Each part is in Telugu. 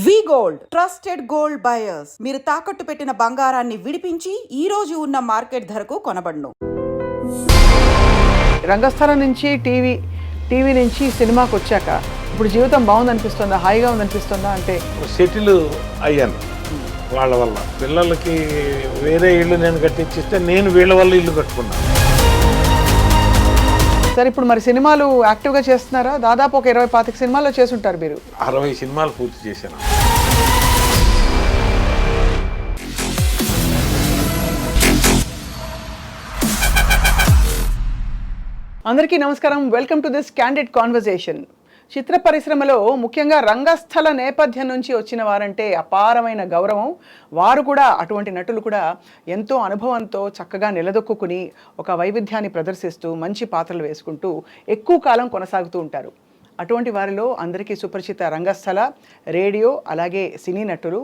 వి గోల్డ్ ట్రస్టెడ్ గోల్డ్ బయర్స్ మీరు తాకట్టు పెట్టిన బంగారాన్ని విడిపించి ఈ రోజు ఉన్న మార్కెట్ ధరకు కొనబడును. రంగస్థలం నుంచి టీవీ నుంచి సినిమాకి వచ్చాక ఇప్పుడు జీవితం బాగుందనిపిస్తుందా, హాయిగా ఉందనిపిస్తుందా? అంటే సెటిల్ అయ్యాను వాళ్ళ వల్ల. పిల్లలకి వేరే ఇల్లు నేను కట్టించిస్తే నేను వీళ్ళ వల్ల ఇల్లు కట్టుకున్నాను. సరే, ఇప్పుడు మరి సినిమాలు యాక్టివ్గా చేస్తున్నారా? దాదాపు ఒక 20-25 సినిమాల్లో చేసుంటారు మీరు. 60 సినిమాలు పూర్తి చేశాను. అందరికీ నమస్కారం. Welcome to this candid conversation. చిత్ర పరిశ్రమలో ముఖ్యంగా రంగస్థల నేపథ్యం నుంచి వచ్చిన వారంటే అపారమైన గౌరవం. వారు కూడా, అటువంటి నటులు కూడా ఎంతో అనుభవంతో చక్కగా నిలదొక్కుని ఒక వైవిధ్యాన్ని ప్రదర్శిస్తూ మంచి పాత్రలు వేసుకుంటూ ఎక్కువ కాలం కొనసాగుతూ ఉంటారు. అటువంటి వారిలో అందరికీ సుపరిచిత రంగస్థల, రేడియో, అలాగే సినీ నటులు,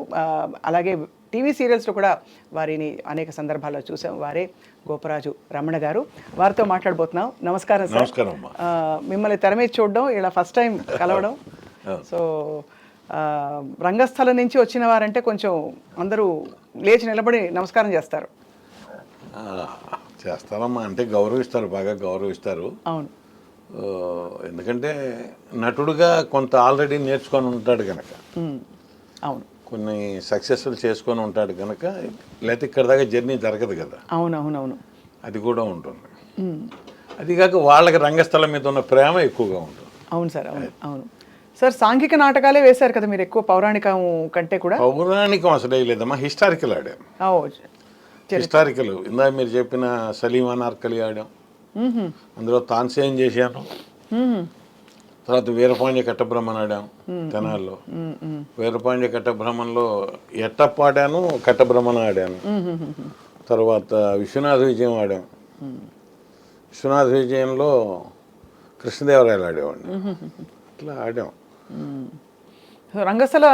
అలాగే టీవీ సీరియల్స్లో కూడా వారిని అనేక సందర్భాల్లో చూసాం. వారే గోపరాజు రమణ గారు. వారితో మాట్లాడబోతున్నాం. నమస్కారం సార్. నమస్కారం. మిమ్మల్ని తెర మీద చూడడం, ఇలా ఫస్ట్ టైం కలవడం. సో రంగస్థలం నుంచి వచ్చిన వారంటే కొంచెం అందరూ లేచి నిలబడి నమస్కారం చేస్తారు. చేస్తారమ్మా, అంటే గౌరవిస్తారు, బాగా గౌరవిస్తారు. అవును. ఎందుకంటే నటుడుగా కొంత ఆల్రెడీ నేర్చుకొని ఉంటాడు కనుక, అవును, కొన్ని సక్సెస్ఫుల్ చేసుకొని ఉంటాడు కనుక, లేకపోతే ఇక్కడ దాకా జర్నీ జరగదు కదా. అవునవునవును, అది కూడా ఉంటుంది. అది కాక వాళ్ళకి రంగస్థలం మీద ఉన్న ప్రేమ ఎక్కువగా ఉంటుంది. అవును సార్. అవును అవును సార్. సాంఘిక నాటకాలే వేశారు కదా మీరు ఎక్కువ, పౌరాణికం కంటే కూడా. పౌరాణికం అసలు లేదమ్మా, హిస్టారికల్ ఆడాం. హిస్టారికల్ ఇందాక మీరు చెప్పిన సలీమా నార్కలి ఆడాం, అందులో తాన్సేన్ చేశాను. తర్వాత వీరపాండ్య కట్టబ్రహ్మన్ ఆడాం తెనాల్లో. వీరపాండ్య కట్టబ్రహ్మన్లో ఎట్టప్ప ఆడాను, కట్టబ్రహ్మన్ ఆడాను. తర్వాత విశ్వనాథ విజయం ఆడాం. విశ్వనాథ విజయంలో కృష్ణదేవరాయలు ఆడేవాడిని. ఇట్లా ఆడాం. రంగస్థల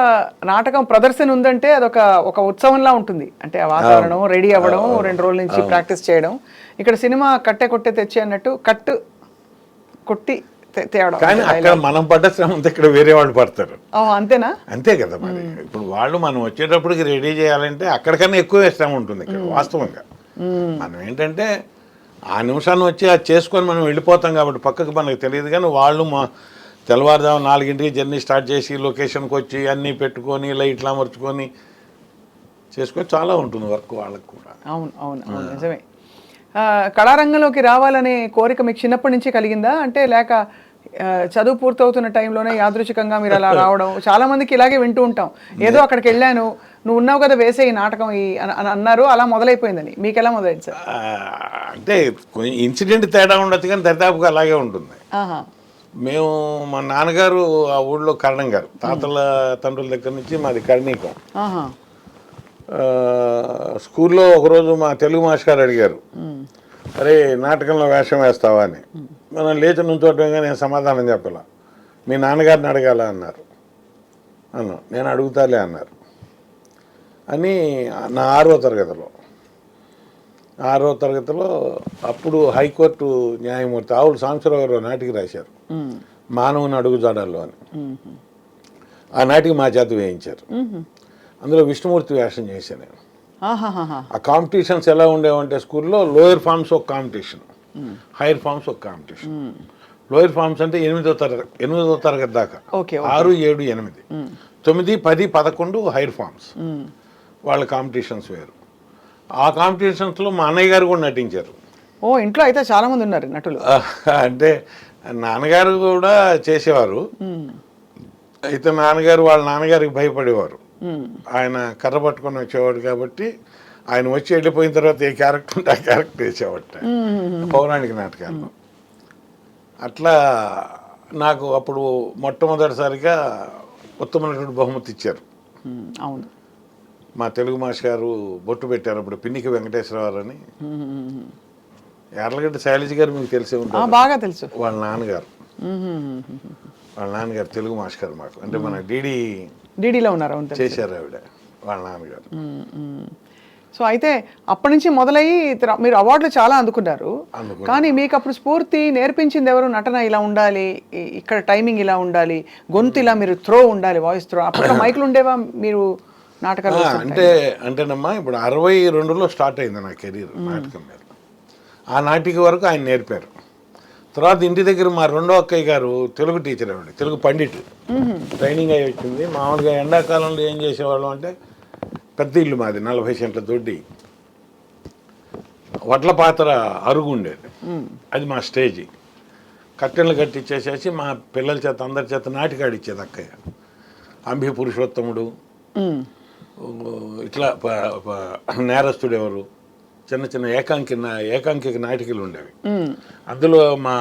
నాటకం ప్రదర్శన ఉందంటే అదొక ఉత్సవంలా ఉంటుంది. అంటే ఆ వాతావరణం రెడీ అవ్వడం, 2 రోజుల నుంచి ప్రాక్టీస్ చేయడం. ఇక్కడ సినిమా కట్టే కొట్టే తెచ్చి అన్నట్టు కట్టు కొట్టి తేవడం. కానీ అక్కడ మనం పడ్డ శ్రమ ఇక్కడ వేరే వాళ్ళు పడతారు. అంతేనా? అంతే కదా మరి. ఇప్పుడు వాళ్ళు మనం వచ్చేటప్పటికి రెడీ చేయాలంటే అక్కడికన్నా ఎక్కువ శ్రమ ఉంటుంది ఇక్కడ వాస్తవంగా. మనం ఏంటంటే ఆ నిమిషాన్ని వచ్చి అది చేసుకొని మనం వెళ్ళిపోతాం కాబట్టి పక్కకు మనకు తెలియదు. కానీ వాళ్ళు మా తెల్లవారుజాము 4 జర్నీ స్టార్ట్ చేసి లొకేషన్కి వచ్చి అన్నీ పెట్టుకొని లైట్లు అమర్చుకొని చేసుకొని చాలా ఉంటుంది వర్క్ వాళ్ళకు కూడా. అవును అవును అవును, నిజమే. కళారంగంలోకి రావాలనే కోరిక మీకు చిన్నప్పటి నుంచి కలిగిందా? అంటే లేక చదువు పూర్తవుతున్న టైంలోనే యాదృచ్ఛికంగా మీరు అలా రావడం? చాలా మందికి ఇలాగే వింటూ ఉంటాం, ఏదో అక్కడికి వెళ్ళాను, నువ్వు ఉన్నావు కదా వేసే ఈ నాటకం అని అన్నారు, అలా మొదలైపోయిందని. మీకు ఎలా మొదలైంది సార్? అంటే కొంచెం ఇన్సిడెంట్ తేడా ఉండొచ్చు, కానీ దరిదాపుగా అలాగే ఉంటుంది. మేము మా నాన్నగారు ఆ ఊళ్ళో కరణం గారు, తాతల తండ్రుల దగ్గర నుంచి మాది కర్ణీకం. స్కూల్లో ఒకరోజు మా తెలుగు మాస్టర్ అడిగారు, అరే నాటకంలో వేషం వేస్తావా అని. మనం లేచి నుంచోటంగా నేను సమాధానం చెప్పాల. మీ నాన్నగారిని అడగాల అన్నారు. నేను అడుగుతాలే అన్నారు. అని నా 6వ తరగతిలో అప్పుడు హైకోర్టు న్యాయమూర్తి ఆవులు సాంబశివరావు గారు నాటికి రాశారు, మానవుని అడుగుజాడల్లో అని. ఆ నాటికి మా చేత వేయించారు. అందులో విష్ణుమూర్తి వేషం చేశాను నేను. ఆ కాంపిటీషన్స్ ఎలా ఉండేవంటే స్కూల్లో లోయర్ ఫార్మ్స్ ఒక కాంపిటీషన్, హైయర్ ఫార్మ్స్ ఒక కాంపిటీషన్. లోయర్ ఫార్మ్స్ అంటే 8వ తరగతి దాకా, 6, 7, 8, 9, 10, 11 హైయర్ ఫార్మ్స్. వాళ్ళ కాంపిటీషన్స్ వేరు. ఆ కాంపిటీషన్స్లో మా అన్నయ్య గారు కూడా నటించారు. ఇంట్లో అయితే చాలా మంది ఉన్నారు నటులు. అంటే నాన్నగారు కూడా చేసేవారు. అయితే వాళ్ళ నాన్నగారికి భయపడేవారు. ఆయన కర్ర పట్టుకొని వచ్చేవాడు కాబట్టి ఆయన వచ్చి వెళ్ళిపోయిన తర్వాత ఏ క్యారెక్టర్ ఉంటే ఆ క్యారెక్టర్ వేసేవాట పౌరాణిక నాటకాల్లో. అట్లా నాకు అప్పుడు మొట్టమొదటిసారిగా ఉత్తమ నటుడు బహుమతి ఇచ్చారు. అవును, మా తెలుగు మాస్టర్ గారు బొట్టు పెట్టారు అప్పుడు, పిన్నికి వెంకటేశ్వరరావు అని. యార్లగడ్డ శైలజ గారు మీకు తెలిసే ఉంటారు, బాగా తెలుసు. వాళ్ళ నాన్నగారు తెలుగు మాస్టర్ గారు మాకు. అంటే మన డీడీలో ఉన్నారు చేశారు ఆవిడ, వాళ్ళ నాన్నగారు. సో అయితే అప్పటి నుంచి మొదలయ్యి మీరు అవార్డులు చాలా అందుకున్నారు. కానీ మీకు అప్పుడు స్ఫూర్తి నేర్పించింది ఎవరు? నటన ఇలా ఉండాలి, ఇక్కడ టైమింగ్ ఇలా ఉండాలి, గొంతు ఇలా మీరు త్రో ఉండాలి, వాయిస్ త్రో. అప్పుడు మైకులు ఉండేవా మీరు నాటకాలు? అంటేనమ్మా ఇప్పుడు 62లో స్టార్ట్ అయింది నా కెరీర్ నాటకం మీద. ఆ నాటిక వరకు ఆయన నేర్పారు. తర్వాత ఇంటి దగ్గర మా రెండో అక్కయ్య గారు తెలుగు టీచర్ ఆవిడ, తెలుగు పండిట్, ట్రైనింగ్ అయ్యి వచ్చింది. మామూలుగా ఎండాకాలంలో ఏం చేసేవాళ్ళం అంటే, పెద్ద ఇల్లు మాది, 40 సెంట్ల దొడ్డి, వడ్ల పాత్ర అరుగు ఉండేది, అది మా స్టేజీ. కట్టెలు కట్టించేసేసి మా పిల్లల చేత అందరి చేత నాటికాడిచ్చేది అక్కయ్య. అంబి పురుషోత్తముడు, ఇట్లా నేరస్తుడు ఎవరు, చిన్న చిన్న ఏకాంకిక నాటికలు ఉండేవి. అందులో మా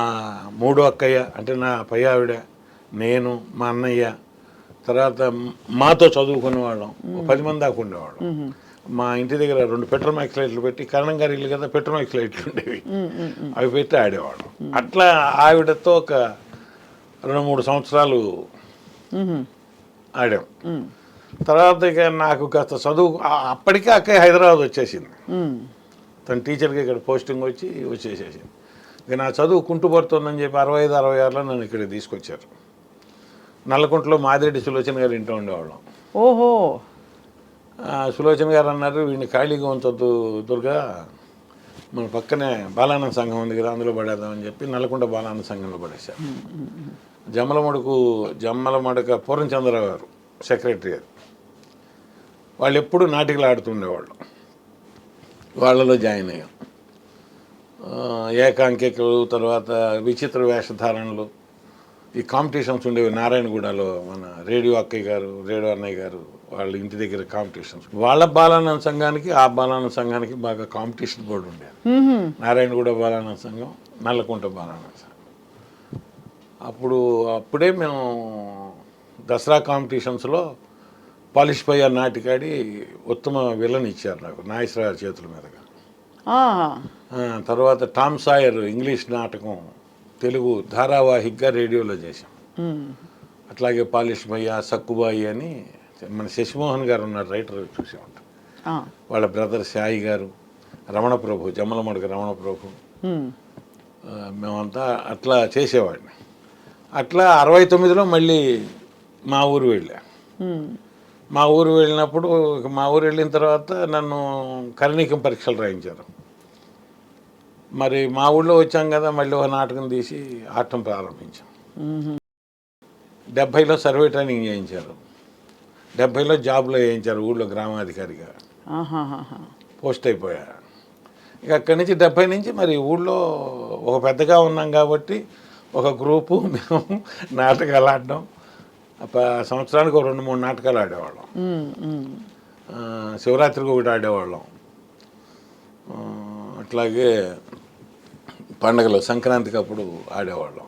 మూడో అక్కయ్య అంటే నా పై ఆవిడ, నేను, మా అన్నయ్య, తర్వాత మాతో చదువుకునే వాళ్ళం 10 మంది దాకా ఉండేవాళ్ళం. మా ఇంటి దగ్గర 2 పెట్రోమాక్స్ లైట్లు పెట్టి, కరణం గారి ఇల్లు కదా, పెట్రోమాక్స్ లైట్లు ఉండేవి, అవి పెట్టి ఆడేవాళ్ళం. అట్లా ఆవిడతో ఒక 2-3 సంవత్సరాలు ఆడాం. తర్వాత ఇక నాకు కాస్త చదువు, అప్పటికే అక్కయ్య హైదరాబాద్ వచ్చేసింది, తన టీచర్కి ఇక్కడ పోస్టింగ్ వచ్చేసేసింది. ఇక నా చదువు కుంటుపడుతుందని చెప్పి 65-66లో నన్ను ఇక్కడికి తీసుకొచ్చారు. నల్లకుంటలో మాదిరెడ్డి సులోచన గారు ఇంట్లో ఉండేవాళ్ళం. ఓహో. సులోచన గారు అన్నారు, వీడిని ఖాళీగా ఉంచొద్దు దుర్గా, మన పక్కనే బాలానంద సంఘం ఉంది కదా, అందులో పడేద్దామని చెప్పి నల్లకుంట బాలానంద సంఘంలో పడేశారు. జమ్మలమడక పూర్ణచంద్రరావు గారు సెక్రటరీ గారు, వాళ్ళు ఎప్పుడు నాటికలు ఆడుతుండేవాళ్ళు, వాళ్ళలో జాయిన్ అయ్యాం. ఏకాంకికలు, తర్వాత విచిత్ర వేషధారణలు, ఈ కాంపిటీషన్స్ ఉండేవి నారాయణగూడలో. మన రేడియో అక్కయ్య గారు, రేడియో అన్నయ్య గారు వాళ్ళ ఇంటి దగ్గర కాంపిటీషన్స్. వాళ్ళ బాలానంద సంఘానికి ఆ బాలానంద సంఘానికి బాగా కాంపిటీషన్ బోర్డు ఉండేది. నారాయణగూడ బాలానంద సంఘం, నల్లకుంట బాలానంద సంఘం. అప్పుడే మేము దసరా కాంపిటీషన్స్లో పాలిష్ పయ్య నాటికాడి ఉత్తమ విలన్ ఇచ్చారు నాకు, నాగేశ్వరరావు చేతుల మీదుగా. తర్వాత టామ్ సాయర్ ఇంగ్లీష్ నాటకం తెలుగు ధారావాహికగా రేడియోలో చేశాం. అట్లాగే పాలిష్ భయ్య, సక్కుబాయి అని మన శశిమోహన్ గారు ఉన్నారు, రైటర్, చూసే ఉంటాం. వాళ్ళ బ్రదర్ సాయి గారు, రమణ ప్రభు, జమ్మలమడుగ రమణ ప్రభు, మేమంతా అట్లా చేసేవాడిని. అట్లా 69లో మళ్ళీ మా ఊరు వెళ్ళా. మా ఊరు వెళ్ళినప్పుడు, మా ఊరు వెళ్ళిన తర్వాత నన్ను కరణీకం పరీక్షలు రాయించారు. మరి మా ఊళ్ళో వచ్చాం కదా, మళ్ళీ ఒక నాటకం తీసి ఆడటం ప్రారంభించాం. 70లో సర్వే ట్రైనింగ్ చేయించారు, 70లో జాబ్లో వేయించారు, ఊళ్ళో గ్రామాధికారిగా పోస్ట్ అయిపోయా. ఇక అక్కడి నుంచి 70 నుంచి మరి ఊళ్ళో ఒక పెద్దగా ఉన్నాం కాబట్టి ఒక గ్రూపు మేము నాటకాలు ఆడడం. సంవత్సరానికి 2-3 నాటకాలు ఆడేవాళ్ళం. శివరాత్రికి ఒకటి ఆడేవాళ్ళం. అట్లాగే పండగలు, సంక్రాంతికి అప్పుడు ఆడేవాళ్ళం.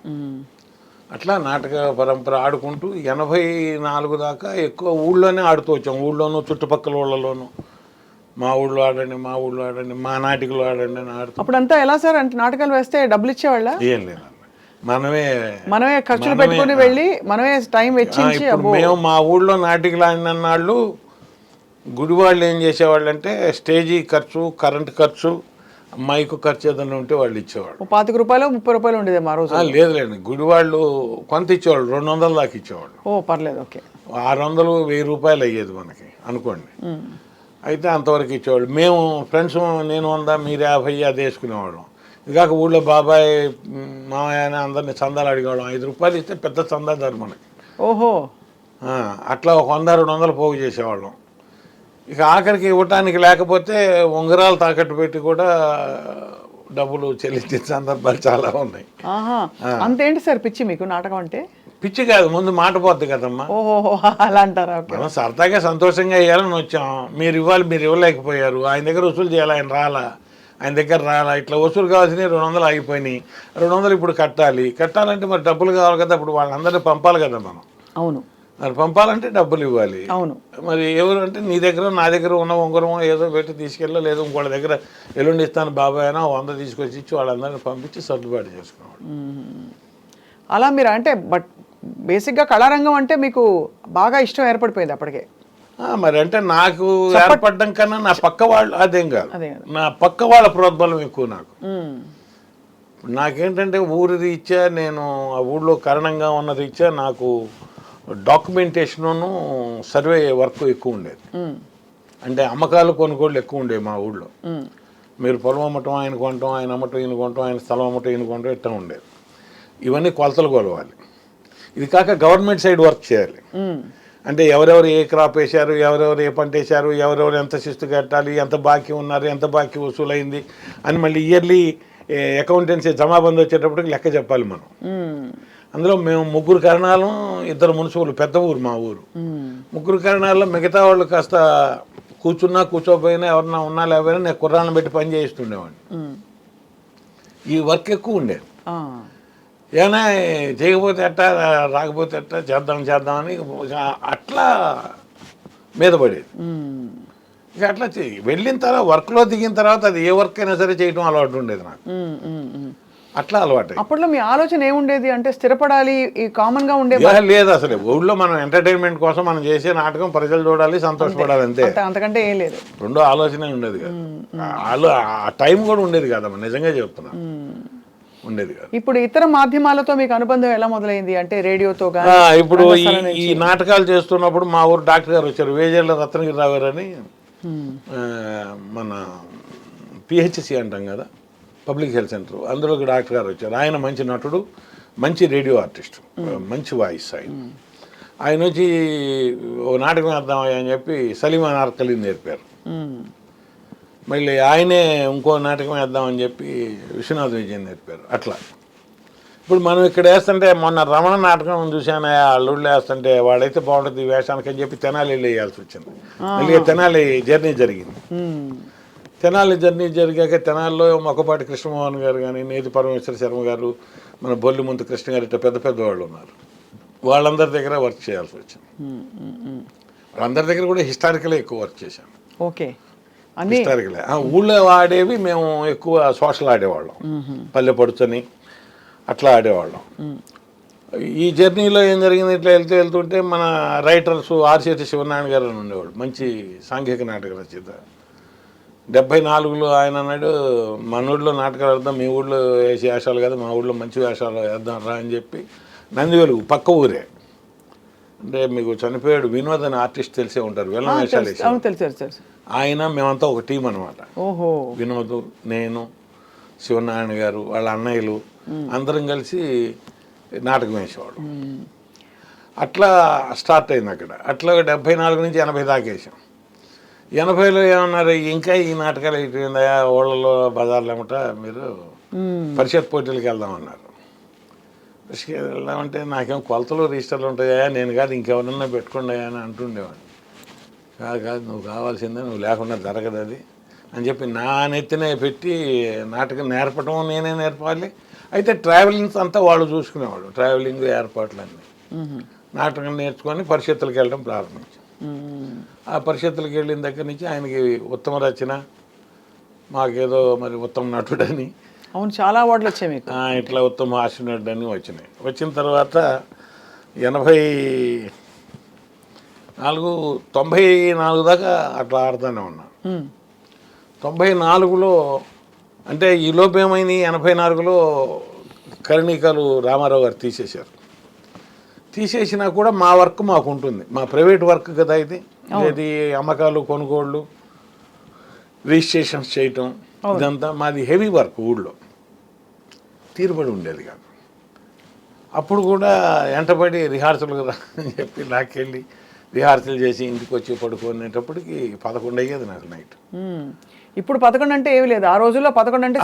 అట్లా నాటక పరంపర ఆడుకుంటూ 84 దాకా ఎక్కువ ఊళ్ళోనే ఆడుతూ వచ్చాం. ఊళ్ళోనూ చుట్టుపక్కల ఊళ్ళలోనూ మా ఊళ్ళో ఆడండి, మా ఊళ్ళో ఆడండి, మా నాటికలు ఆడండి అని ఆడుతూ. అప్పుడంతా ఎలా సార్ అంటే నాటకాలు వేస్తే డబ్బులు ఇచ్చేవాళ్ళ? ఏం లేదు, మనమే ఖర్చులు పెట్టుకుని వెళ్ళి మనమే టైం వెచ్చించి. మేము మా ఊళ్ళో నాటికలు ఆడిన నాళ్ళు గుడి వాళ్ళు ఏం చేసేవాళ్ళు అంటే, స్టేజీ ఖర్చు, కరెంట్ ఖర్చు, మైకు ఖర్చు ఏదైనా ఉంటే వాళ్ళు ఇచ్చేవాళ్ళు. 25 రూపాయలు 30 రూపాయలు ఉండేది మా రోజు. లేదులేండి, గుడి వాళ్ళు కొంత ఇచ్చేవాళ్ళు, 200 దాకా ఇచ్చేవాళ్ళు. పర్లేదు, ఓకే. 600-1000 రూపాయలు అయ్యేది మనకి అనుకోండి. అయితే అంతవరకు ఇచ్చేవాళ్ళు. మేము ఫ్రెండ్స్, నేను 100, మీరు 50 అది వేసుకునేవాళ్ళం. ఇకాక ఊళ్ళో బాబాయ్, మామయ్య అని అందరినీ చందాలు అడిగేవాళ్ళం. 5 రూపాయలు ఇస్తే పెద్ద చందాదారు మనకి. ఓహో. అట్లా ఒక 100-200 పోగు చేసేవాళ్ళం. ఇక ఆఖరికి ఇవ్వటానికి లేకపోతే ఉంగరాలు తాకట్టు పెట్టి కూడా డబ్బులు చెల్లించే సందర్భాలు చాలా ఉన్నాయి. అంతేంటి సార్ పిచ్చి మీకు నాటకం అంటే? పిచ్చి కాదు, ముందు మాట పోద్ది కదమ్మా. ఓహో, అలా అంటారా? మనం సరదాగా సంతోషంగా ఇవ్వాలని వచ్చాం. మీరు ఇవ్వాలి, మీరు ఇవ్వలేకపోయారు. ఆయన దగ్గర వసూలు చేయాలి, ఆయన దగ్గర రాలా. ఇట్లా వసూలు కావాల్సినవి 200 ఆగిపోయినాయి. 200 ఇప్పుడు కట్టాలంటే మరి డబ్బులు కావాలి కదా. ఇప్పుడు వాళ్ళందరినీ పంపాలి కదా మనం. అవును, మరి పంపాలంటే డబ్బులు ఇవ్వాలి. అవును. మరి ఎవరు అంటే, నీ దగ్గర నా దగ్గర ఉన్న ఉంగరం ఏదో పెట్టి తీసుకెళ్ళో, లేదు ఇంకోళ్ళ దగ్గర ఎల్లుండి ఇస్తాను బాబాయ్ అయినా 100 తీసుకొచ్చి ఇచ్చి వాళ్ళందరినీ పంపించి సర్దుబాటు చేసుకునేవాడు. అలా మీరు అంటే బేసిక్గా కళారంగం అంటే మీకు బాగా ఇష్టం ఏర్పడిపోయింది అప్పటికే? మరి అంటే నాకు ఏర్పడడం కన్నా నా పక్క వాళ్ళు అదేం కాదు, అదే. నా పక్క వాళ్ళ ప్రోద్బలం ఎక్కువ నాకు. ఉమ్. నాకేంటంటే ఊరి రీత్యా నేను ఆ ఊళ్ళో కారణంగా ఉన్న రీత్యా నాకు డాక్యుమెంటేషను సర్వే వర్క్ ఎక్కువ ఉండేది. ఉమ్. అంటే అమ్మకాలు కొనుగోళ్ళు ఎక్కువ ఉండేవి మా ఊళ్ళో. ఉమ్. మీరు పొలం అమ్మటం ఆయన కొనటం, ఆయన అమ్మటం ఈయన కొనటం, ఆయన స్థలం అమ్మటం ఈయన కొనటం ఇట్లా ఉండేది. ఇవన్నీ కొలతలు కొలవాలి. ఇది కాక గవర్నమెంట్ సైడ్ వర్క్ చేయాలి. ఉమ్. అంటే ఎవరెవరు ఏ క్రాప్ వేశారు, ఎవరెవరు ఏ పంట వేశారు, ఎవరెవరు ఎంత శిస్తు కట్టాలి, ఎంత బాకీ ఉన్నారు, ఎంత బాకీ వసూలైంది అని మళ్ళీ ఇయర్లీ అకౌంటెన్సీ జమాబంద్ వచ్చేటప్పటికి లెక్క చెప్పాలి మనం. ఉమ్. అందులో మేము 3 కరణాలు, 2 మున్సిపల్, పెద్ద ఊరు మా ఊరు. ఉమ్. 3 కరణాల్లో మిగతా వాళ్ళు కాస్త కూర్చున్నా కూర్చోపోయినా ఎవరన్నా ఉన్నా లేకపోయినా నేను కుర్రాళ్ళని పెట్టి పని చేయిస్తుండేవాడిని. ఉమ్. ఈ వర్క్ ఎక్కువ ఉండేది. ఆ. ఏమైనా చేయకపోతే ఎట్టా, రాకపోతే ఎట్టా, చేద్దామని అట్లా మీద పడేది. ఉమ్. ఇక అట్లా వెళ్ళిన తర్వాత వర్క్లో దిగిన తర్వాత అది ఏ వర్క్ అయినా సరే చేయడం అలవాటు ఉండేది నాకు. ఉమ్. ఉమ్. ఉమ్. అట్లా అలవాటు. అప్పట్లో మీ ఆలోచన ఏముండేది అంటే స్థిరపడాలి, ఈ కామన్ గా ఉండే లేదు అసలు ఊళ్ళో మనం ఎంటర్టైన్మెంట్ కోసం మనం చేసే నాటకం ప్రజలు చూడాలి, సంతోషపడాలి, అంతే. అంతకంటే ఏం లేదు. రెండో ఆలోచనే ఉండేది కాదు. ఆ టైం కూడా ఉండేది కాదమ్మా, నిజంగా చెప్తున్నా, ఉండేది కాదు. ఇప్పుడు ఇతర మాధ్యమాలతో మీకు అనుబంధం ఎలా మొదలైంది అంటే రేడియోతో కానీ? ఇప్పుడు ఈ నాటకాలు చేస్తున్నప్పుడు మా ఊరు డాక్టర్ గారు వచ్చారు, వేజేళ్ళ రత్నగిరిరావు గారు అని, మన పిహెచ్సి అంటాం కదా, పబ్లిక్ హెల్త్ సెంటర్, అందులో డాక్టర్ గారు వచ్చారు. ఆయన మంచి నటుడు, మంచి రేడియో ఆర్టిస్ట్, మంచి వాయిస్. ఆయన వచ్చి ఓ నాటకం వేద్దామని అని చెప్పి సలీమా నార్కలిని నేర్పారు. మళ్ళీ ఆయనే ఇంకో నాటకం వేద్దామని చెప్పి విశ్వనాథ్ విజయన్ నేర్పారు. అట్లా ఇప్పుడు మనం ఇక్కడ వేస్తుంటే, మొన్న రమణ నాటకం చూశాను, అల్లుళ్ళు వేస్తుంటే వాడైతే బాగుంటుంది వేషానికి అని చెప్పి తెనాలి వేయాల్సి వచ్చింది. మళ్ళీ తెనాలి జర్నీ జరిగింది. తెనాలి జర్నీ జరిగాక తెనాలిలో మొక్కపాటి కృష్ణమోహన్ గారు కానీ, నేతి పరమేశ్వర శర్మ గారు, మన బొల్లిముంతు కృష్ణ గారు, ఇట్లా పెద్ద పెద్ద వాళ్ళు ఉన్నారు. వాళ్ళందరి దగ్గర వర్క్ చేయాల్సి వచ్చింది. వాళ్ళందరి దగ్గర కూడా హిస్టారికలే ఎక్కువ వర్క్ చేశాను. ఓకే, హిస్టారికలే. ఊళ్ళో ఆడేవి మేము ఎక్కువ సోషల్ ఆడేవాళ్ళం, పల్లె పడుచని అట్లా ఆడేవాళ్ళం. ఈ జర్నీలో ఏం జరిగింది, ఇట్లా వెళ్తుంటే మన రైటర్స్ ఆర్చేటి శివనారాయణ గారు అని ఉండేవాడు, మంచి సాంఘిక నాటక రచయిత. 74లో ఆయన అన్నాడు, మన ఊళ్ళో నాటకాలు వేద్దాం, మీ ఊళ్ళో వేసే వేషాలు కదా, మా ఊళ్ళో మంచి వేషాలు వేద్దాం రా అని చెప్పి, నందివెలుగు పక్క ఊరే, అంటే మీకు చనిపోయాడు వినోద్ అని ఆర్టిస్ట్ తెలిసే ఉంటారు, విలన్ వేషాలు వేసి, ఆయన మేమంతా ఒక టీం అనమాట. వినోద్, నేను, శివనారాయణ గారు, వాళ్ళ అన్నయ్యలు అందరం కలిసి నాటకం వేసేవాడు. అట్లా స్టార్ట్ అయింది అక్కడ. అట్లా 74 నుంచి 80 దాకా వేసాం. 80లో ఏమన్నారు, ఇంకా ఈ నాటకాలు అయిపోయిందా ఊళ్ళలో బజార్లు ఏమట, మీరు పరిషత్ పోటీలకు వెళ్దామన్నారు. పరిషత్కి వెళ్దామంటే నాకేం కొలతలు రిజిస్టర్లు ఉంటాయా, నేను కాదు ఇంకెవరన్నా పెట్టుకోండి అని అంటుండేవాడిని. కాదు నువ్వు కావాల్సిందే, నువ్వు లేకుండా జరగదు అది అని చెప్పి నా నెత్తినే పెట్టి నాటకం నేర్పడం నేనే నేర్పాలి. అయితే ట్రావెలింగ్స్ అంతా వాళ్ళు చూసుకునేవాడు, ట్రావెలింగ్ ఏర్పాట్లన్నీ. నాటకం నేర్చుకొని పరిషత్తులకు వెళ్ళడం ప్రారంభించాం. ఆ పరిషత్తులకు వెళ్ళిన దగ్గర నుంచి ఆయనకి ఉత్తమ రచన, మాకేదో మరి ఉత్తమ నటుడని, అవును చాలా అవార్డులు వచ్చాయి మీకు, ఇట్లా ఉత్తమ హాస్యనటుడు అని వచ్చినాయి. వచ్చిన తర్వాత 94 దాకా అట్లా ఆడుతూనే ఉన్నాను. 94లో అంటే ఈ లోపు ఏమైంది, 84లో కరణికలు రామారావు గారు తీసేశారు. తీసేసినా కూడా మా వర్క్ మాకు ఉంటుంది, మా ప్రైవేట్ వర్క్ కదా ఇది. ఇది అమ్మకాలు, కొనుగోళ్ళు, రిజిస్ట్రేషన్స్ చేయటం, ఇదంతా మాది హెవీ వర్క్. ఊళ్ళో తీరుబడి ఉండేది కాదు. అప్పుడు కూడా వెంటబడి రిహార్సల్ అని చెప్పి నాకెళ్ళి రిహార్సల్ చేసి ఇంటికి వచ్చి పడుకునేటప్పటికి 11 అయ్యేది నాకు నైట్. ఇప్పుడు 11 అంటే ఏమి లేదు, ఆ రోజుల్లో 11 అంటే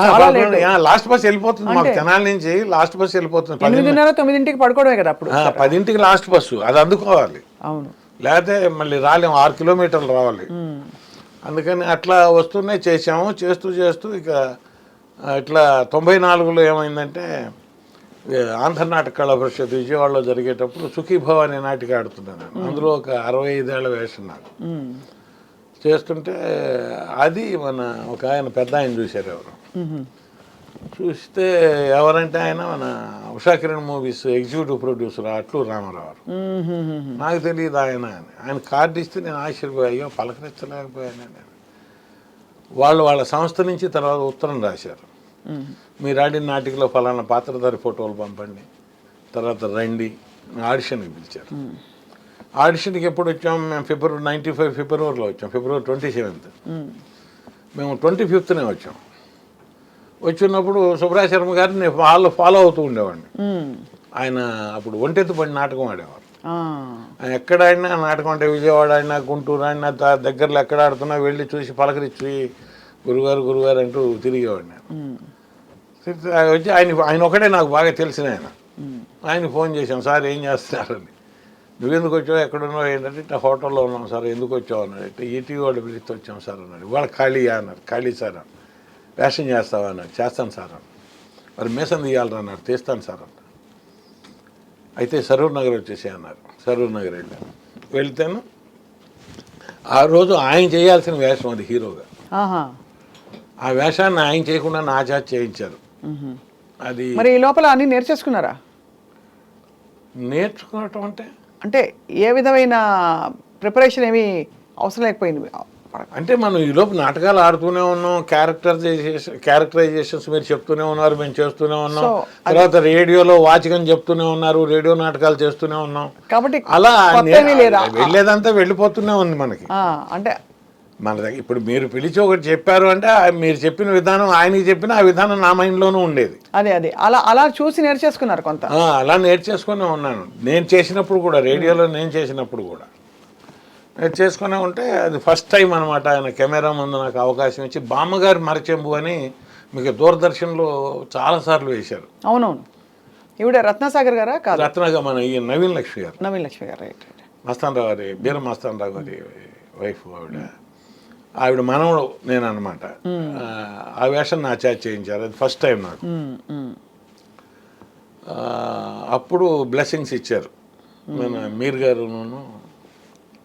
లాస్ట్ బస్ వెళ్ళిపోతుంది మాకు తెనాలి నుంచి. లాస్ట్ బస్ వెళ్ళిపోతుంది 8:30-9కి పడుకోవడమే కదా అప్పుడు. 10కి లాస్ట్ బస్సు, అది అందుకోవాలి. అవును, లేకపోతే మళ్ళీ రాలేము, 6 కిలోమీటర్లు రావాలి. అందుకని అట్లా వస్తూనే చేసాము. చేస్తూ ఇక ఇట్లా 94లో ఏమైందంటే ఆంధ్ర నాటక కళా పరిషత్ విజయవాడలో జరిగేటప్పుడు సుఖీభవ అనే నాటిక ఆడుతున్నాను. అందులో ఒక 65 ఏళ్ల వేషం నాకు చేస్తుంటే, అది మన ఒక ఆయన పెద్ద ఆయన చూశారు ఎవరు, చూస్తే ఎవరంటే ఆయన మన Usha Kiran movies executive producer Atluru Ramarao. నాకు తెలియదు ఆయన అని. ఆయన కార్డు ఇస్తే నేను ఆశ్చర్యపోయా, అయ్యో పలకరించలేకపోయాను నేను. వాళ్ళ సంస్థ నుంచి తర్వాత ఉత్తరం రాశారు, మీరు ఆడిన నాటికలో ఫలానా పాత్రధారి ఫోటోలు పంపండి, తర్వాత రండి, ఆడిషన్కి పిలిచారు. ఆడిషన్కి ఎప్పుడు వచ్చాము మేము? ఫిబ్రవరి 95 ఫిబ్రవరిలో వచ్చాం, ఫిబ్రవరి 27th. మేము 25th వచ్చాం. వచ్చినప్పుడు సుబ్రాయ శర్మ గారిని నేను ఫాలో అవుతూ ఉండేవాడిని. ఆయన అప్పుడు ఒంటెత్తు పడి నాటకం ఆడేవారు. ఆయన ఎక్కడ ఆడినా నాటకం అంటే విజయవాడ ఆడినా, గుంటూరు ఆడినా, దగ్గరలో ఎక్కడ ఆడుతున్నా వెళ్ళి చూసి పలకరించి గురుగారు అంటూ తిరిగేవాడిని. వచ్చి ఆయన ఒకటే నాకు బాగా తెలిసిన ఆయన ఫోన్ చేశాం, సార్ ఏం చేస్తున్నారని. నువ్వెందుకు వచ్చావు, ఎక్కడున్నావు ఏంటంటే ఇట్లా హోటల్లో ఉన్నాం సార్. ఎందుకు వచ్చావు అన్నాడు. ఈటీవీ వాళ్ళు పిలిస్తే వచ్చాం సార్ అన్నాడు. ఇవాళ ఖాళీయా అన్నారు. ఖాళీ సార్ అన్న. వేషం చేస్తావా అన్నాడు. చేస్తాను సార్ అన్న. మరి మేసం తీయాలరా అన్నాడు. తీస్తాను సార్ అన్న. అయితే సరూర్ నగర్ వచ్చేసి అన్నారు. సరూర్ నగర్ వెళ్ళాను. వెళ్తేను ఆ రోజు ఆయన చేయాల్సిన వేషం అది హీరోగా. ఆ వేషాన్ని ఆయన చేయకుండా నా చేత చేయించారు. అది మరి ఈ లోపల అన్ని నేర్చేసుకున్నారా? నేర్చుకోవటం అంటే ఏ విధమైన ప్రిపరేషన్ ఏమీ అవసరం లేకపోయింది. అంటే మనం ఈలోపు నాటకాలు ఆడుతూనే ఉన్నాం, క్యారెక్టరైజేషన్స్ మీరు చెప్తూనే ఉన్నారు, మేము చేస్తూనే ఉన్నాం. తర్వాత రేడియోలో వాచకం చెప్తూనే ఉన్నారు, రేడియో నాటకాలు చేస్తూనే ఉన్నాం. కాబట్టి అలా వెళ్ళేదంతా వెళ్ళిపోతూనే ఉంది మనకి. అంటే మన దగ్గర ఇప్పుడు మీరు పిలిచి ఒకటి చెప్పారు అంటే మీరు చెప్పిన విధానం ఆయనకి చెప్పిన ఆ విధానం నా మైండ్లోనూ ఉండేది. అదే అలా చూసి నేర్చేసుకున్నారు కొంత. అలా నేర్చేసుకునే ఉన్నాను. నేను చేసినప్పుడు కూడా, రేడియోలో నేను చేసినప్పుడు కూడా నేర్చేసుకునే ఉంటే అది ఫస్ట్ టైం అనమాట. ఆయన కెమెరా ముందు నాకు అవకాశం ఇచ్చి బామ్మగారి మరచెంబు అని మీకు దూరదర్శన్లో చాలాసార్లు వేశారు. అవునవును. ఇవిడ రత్నసాగర్ గారా? కాదు, రత్నగా మన ఈ నవీన్ లక్ష్మి గారు. రైట్. మస్తానరావు గారి బీర మస్తానరావు గారి వైఫ్ ఆవిడ మనవడు నేను అనమాట. ఆ వేషం నా చేత చేయించారు. అది ఫస్ట్ టైం నాకు. అప్పుడు బ్లెస్సింగ్స్ ఇచ్చారు మన మీర్ గారును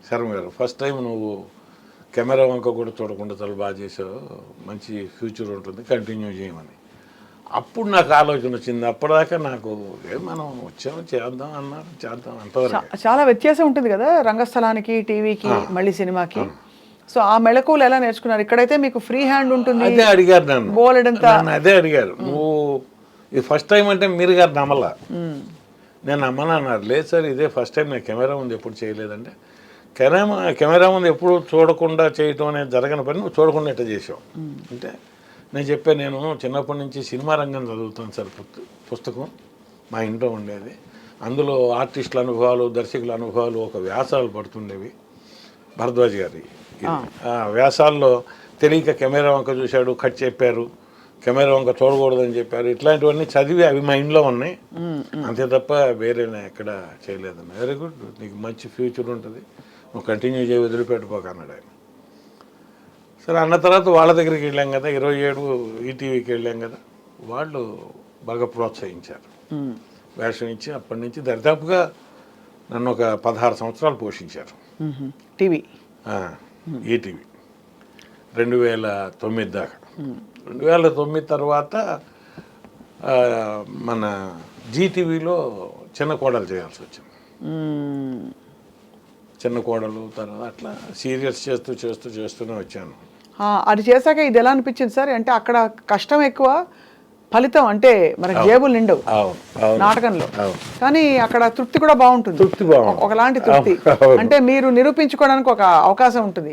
శర్మ గారు. ఫస్ట్ టైం నువ్వు కెమెరా వంక కూడా చూడకుండా చాలా బాగా చేసావు, మంచి ఫ్యూచర్ ఉంటుంది, కంటిన్యూ చేయమని. అప్పుడు నాకు ఆలోచన వచ్చింది. అప్పటిదాకా నాకు మనం వచ్చాము చేద్దాం అన్నారు, చేద్దాం అంతవరకు. చాలా వ్యత్యాసం ఉంటుంది కదా రంగస్థలానికి, టీవీకి, మళ్ళీ సినిమాకి. సో ఆ మెళకువలు ఎలా నేర్చుకున్నారు? ఇక్కడైతే మీకు ఫ్రీ హ్యాండ్ ఉంటుంది. అదే అడిగారు నన్ను, బోలెడంతా అదే అడిగారు. నువ్వు ఇది ఫస్ట్ టైం అంటే మీరు గారు నమ్మలా. నేను నమ్మను అన్నారు. లేదు సార్ ఇదే ఫస్ట్ టైం, నేను కెమెరా ముందు ఎప్పుడు చేయలేదంటే. కెమెరా ముందు ఎప్పుడు చూడకుండా చేయటం అనేది జరగని పని, నువ్వు చూడకుండా ఎట్లా చేసావు అంటే నేను చెప్పాను, నేను చిన్నప్పటి నుంచి సినిమా రంగం చదువుతాను సార్. పుస్తకం మా ఇంట్లో ఉండేది. అందులో ఆర్టిస్టుల అనుభవాలు, దర్శకుల అనుభవాలు ఒక వ్యాసాలు పడుతుండేవి. భరద్వాజ్ గారి వ్యాసాల్లో తెలియక కెమెరా వంక చూశాడు, కట్ చెప్పారు, కెమెరా వంక చూడకూడదని చెప్పారు. ఇట్లాంటివన్నీ చదివి అవి మా ఇంట్లో ఉన్నాయి. అంతే తప్ప వేరే ఎక్కడ చేయలేదన్న. వెరీ గుడ్, నీకు మంచి ఫ్యూచర్ ఉంటుంది, నువ్వు కంటిన్యూ చేయి, వదిలిపెట్టుకోక అన్నాడు ఆయన. సరే అన్న తర్వాత వాళ్ళ దగ్గరికి వెళ్ళాం కదా, 27 ఈటీవీకి వెళ్ళాం కదా, వాళ్ళు బాగా ప్రోత్సహించారు, వేషం ఇచ్చి అప్పటి నుంచి దరిదాపుగా నన్ను ఒక 16 సంవత్సరాలు పోషించారు. టీవీ ఈటీవీ 2009 దాకా. 2009 తర్వాత మన జీటీవీలో చిన్న కోడలు చేయాల్సి వచ్చింది. చిన్న కోడలు తర్వాత అట్లా సీరియల్స్ చేస్తూనే వచ్చాను. అది చేశాక ఇది ఎలా అనిపించింది సార్? అంటే అక్కడ కష్టం ఎక్కువ, ఫలితం అంటే మనకి జేబులు నిండవు నాటకంలో, కానీ అక్కడ తృప్తి కూడా బాగుంటుంది, ఒకలాంటి తృప్తి. అంటే మీరు నిరూపించుకోవడానికి ఒక అవకాశం ఉంటుంది.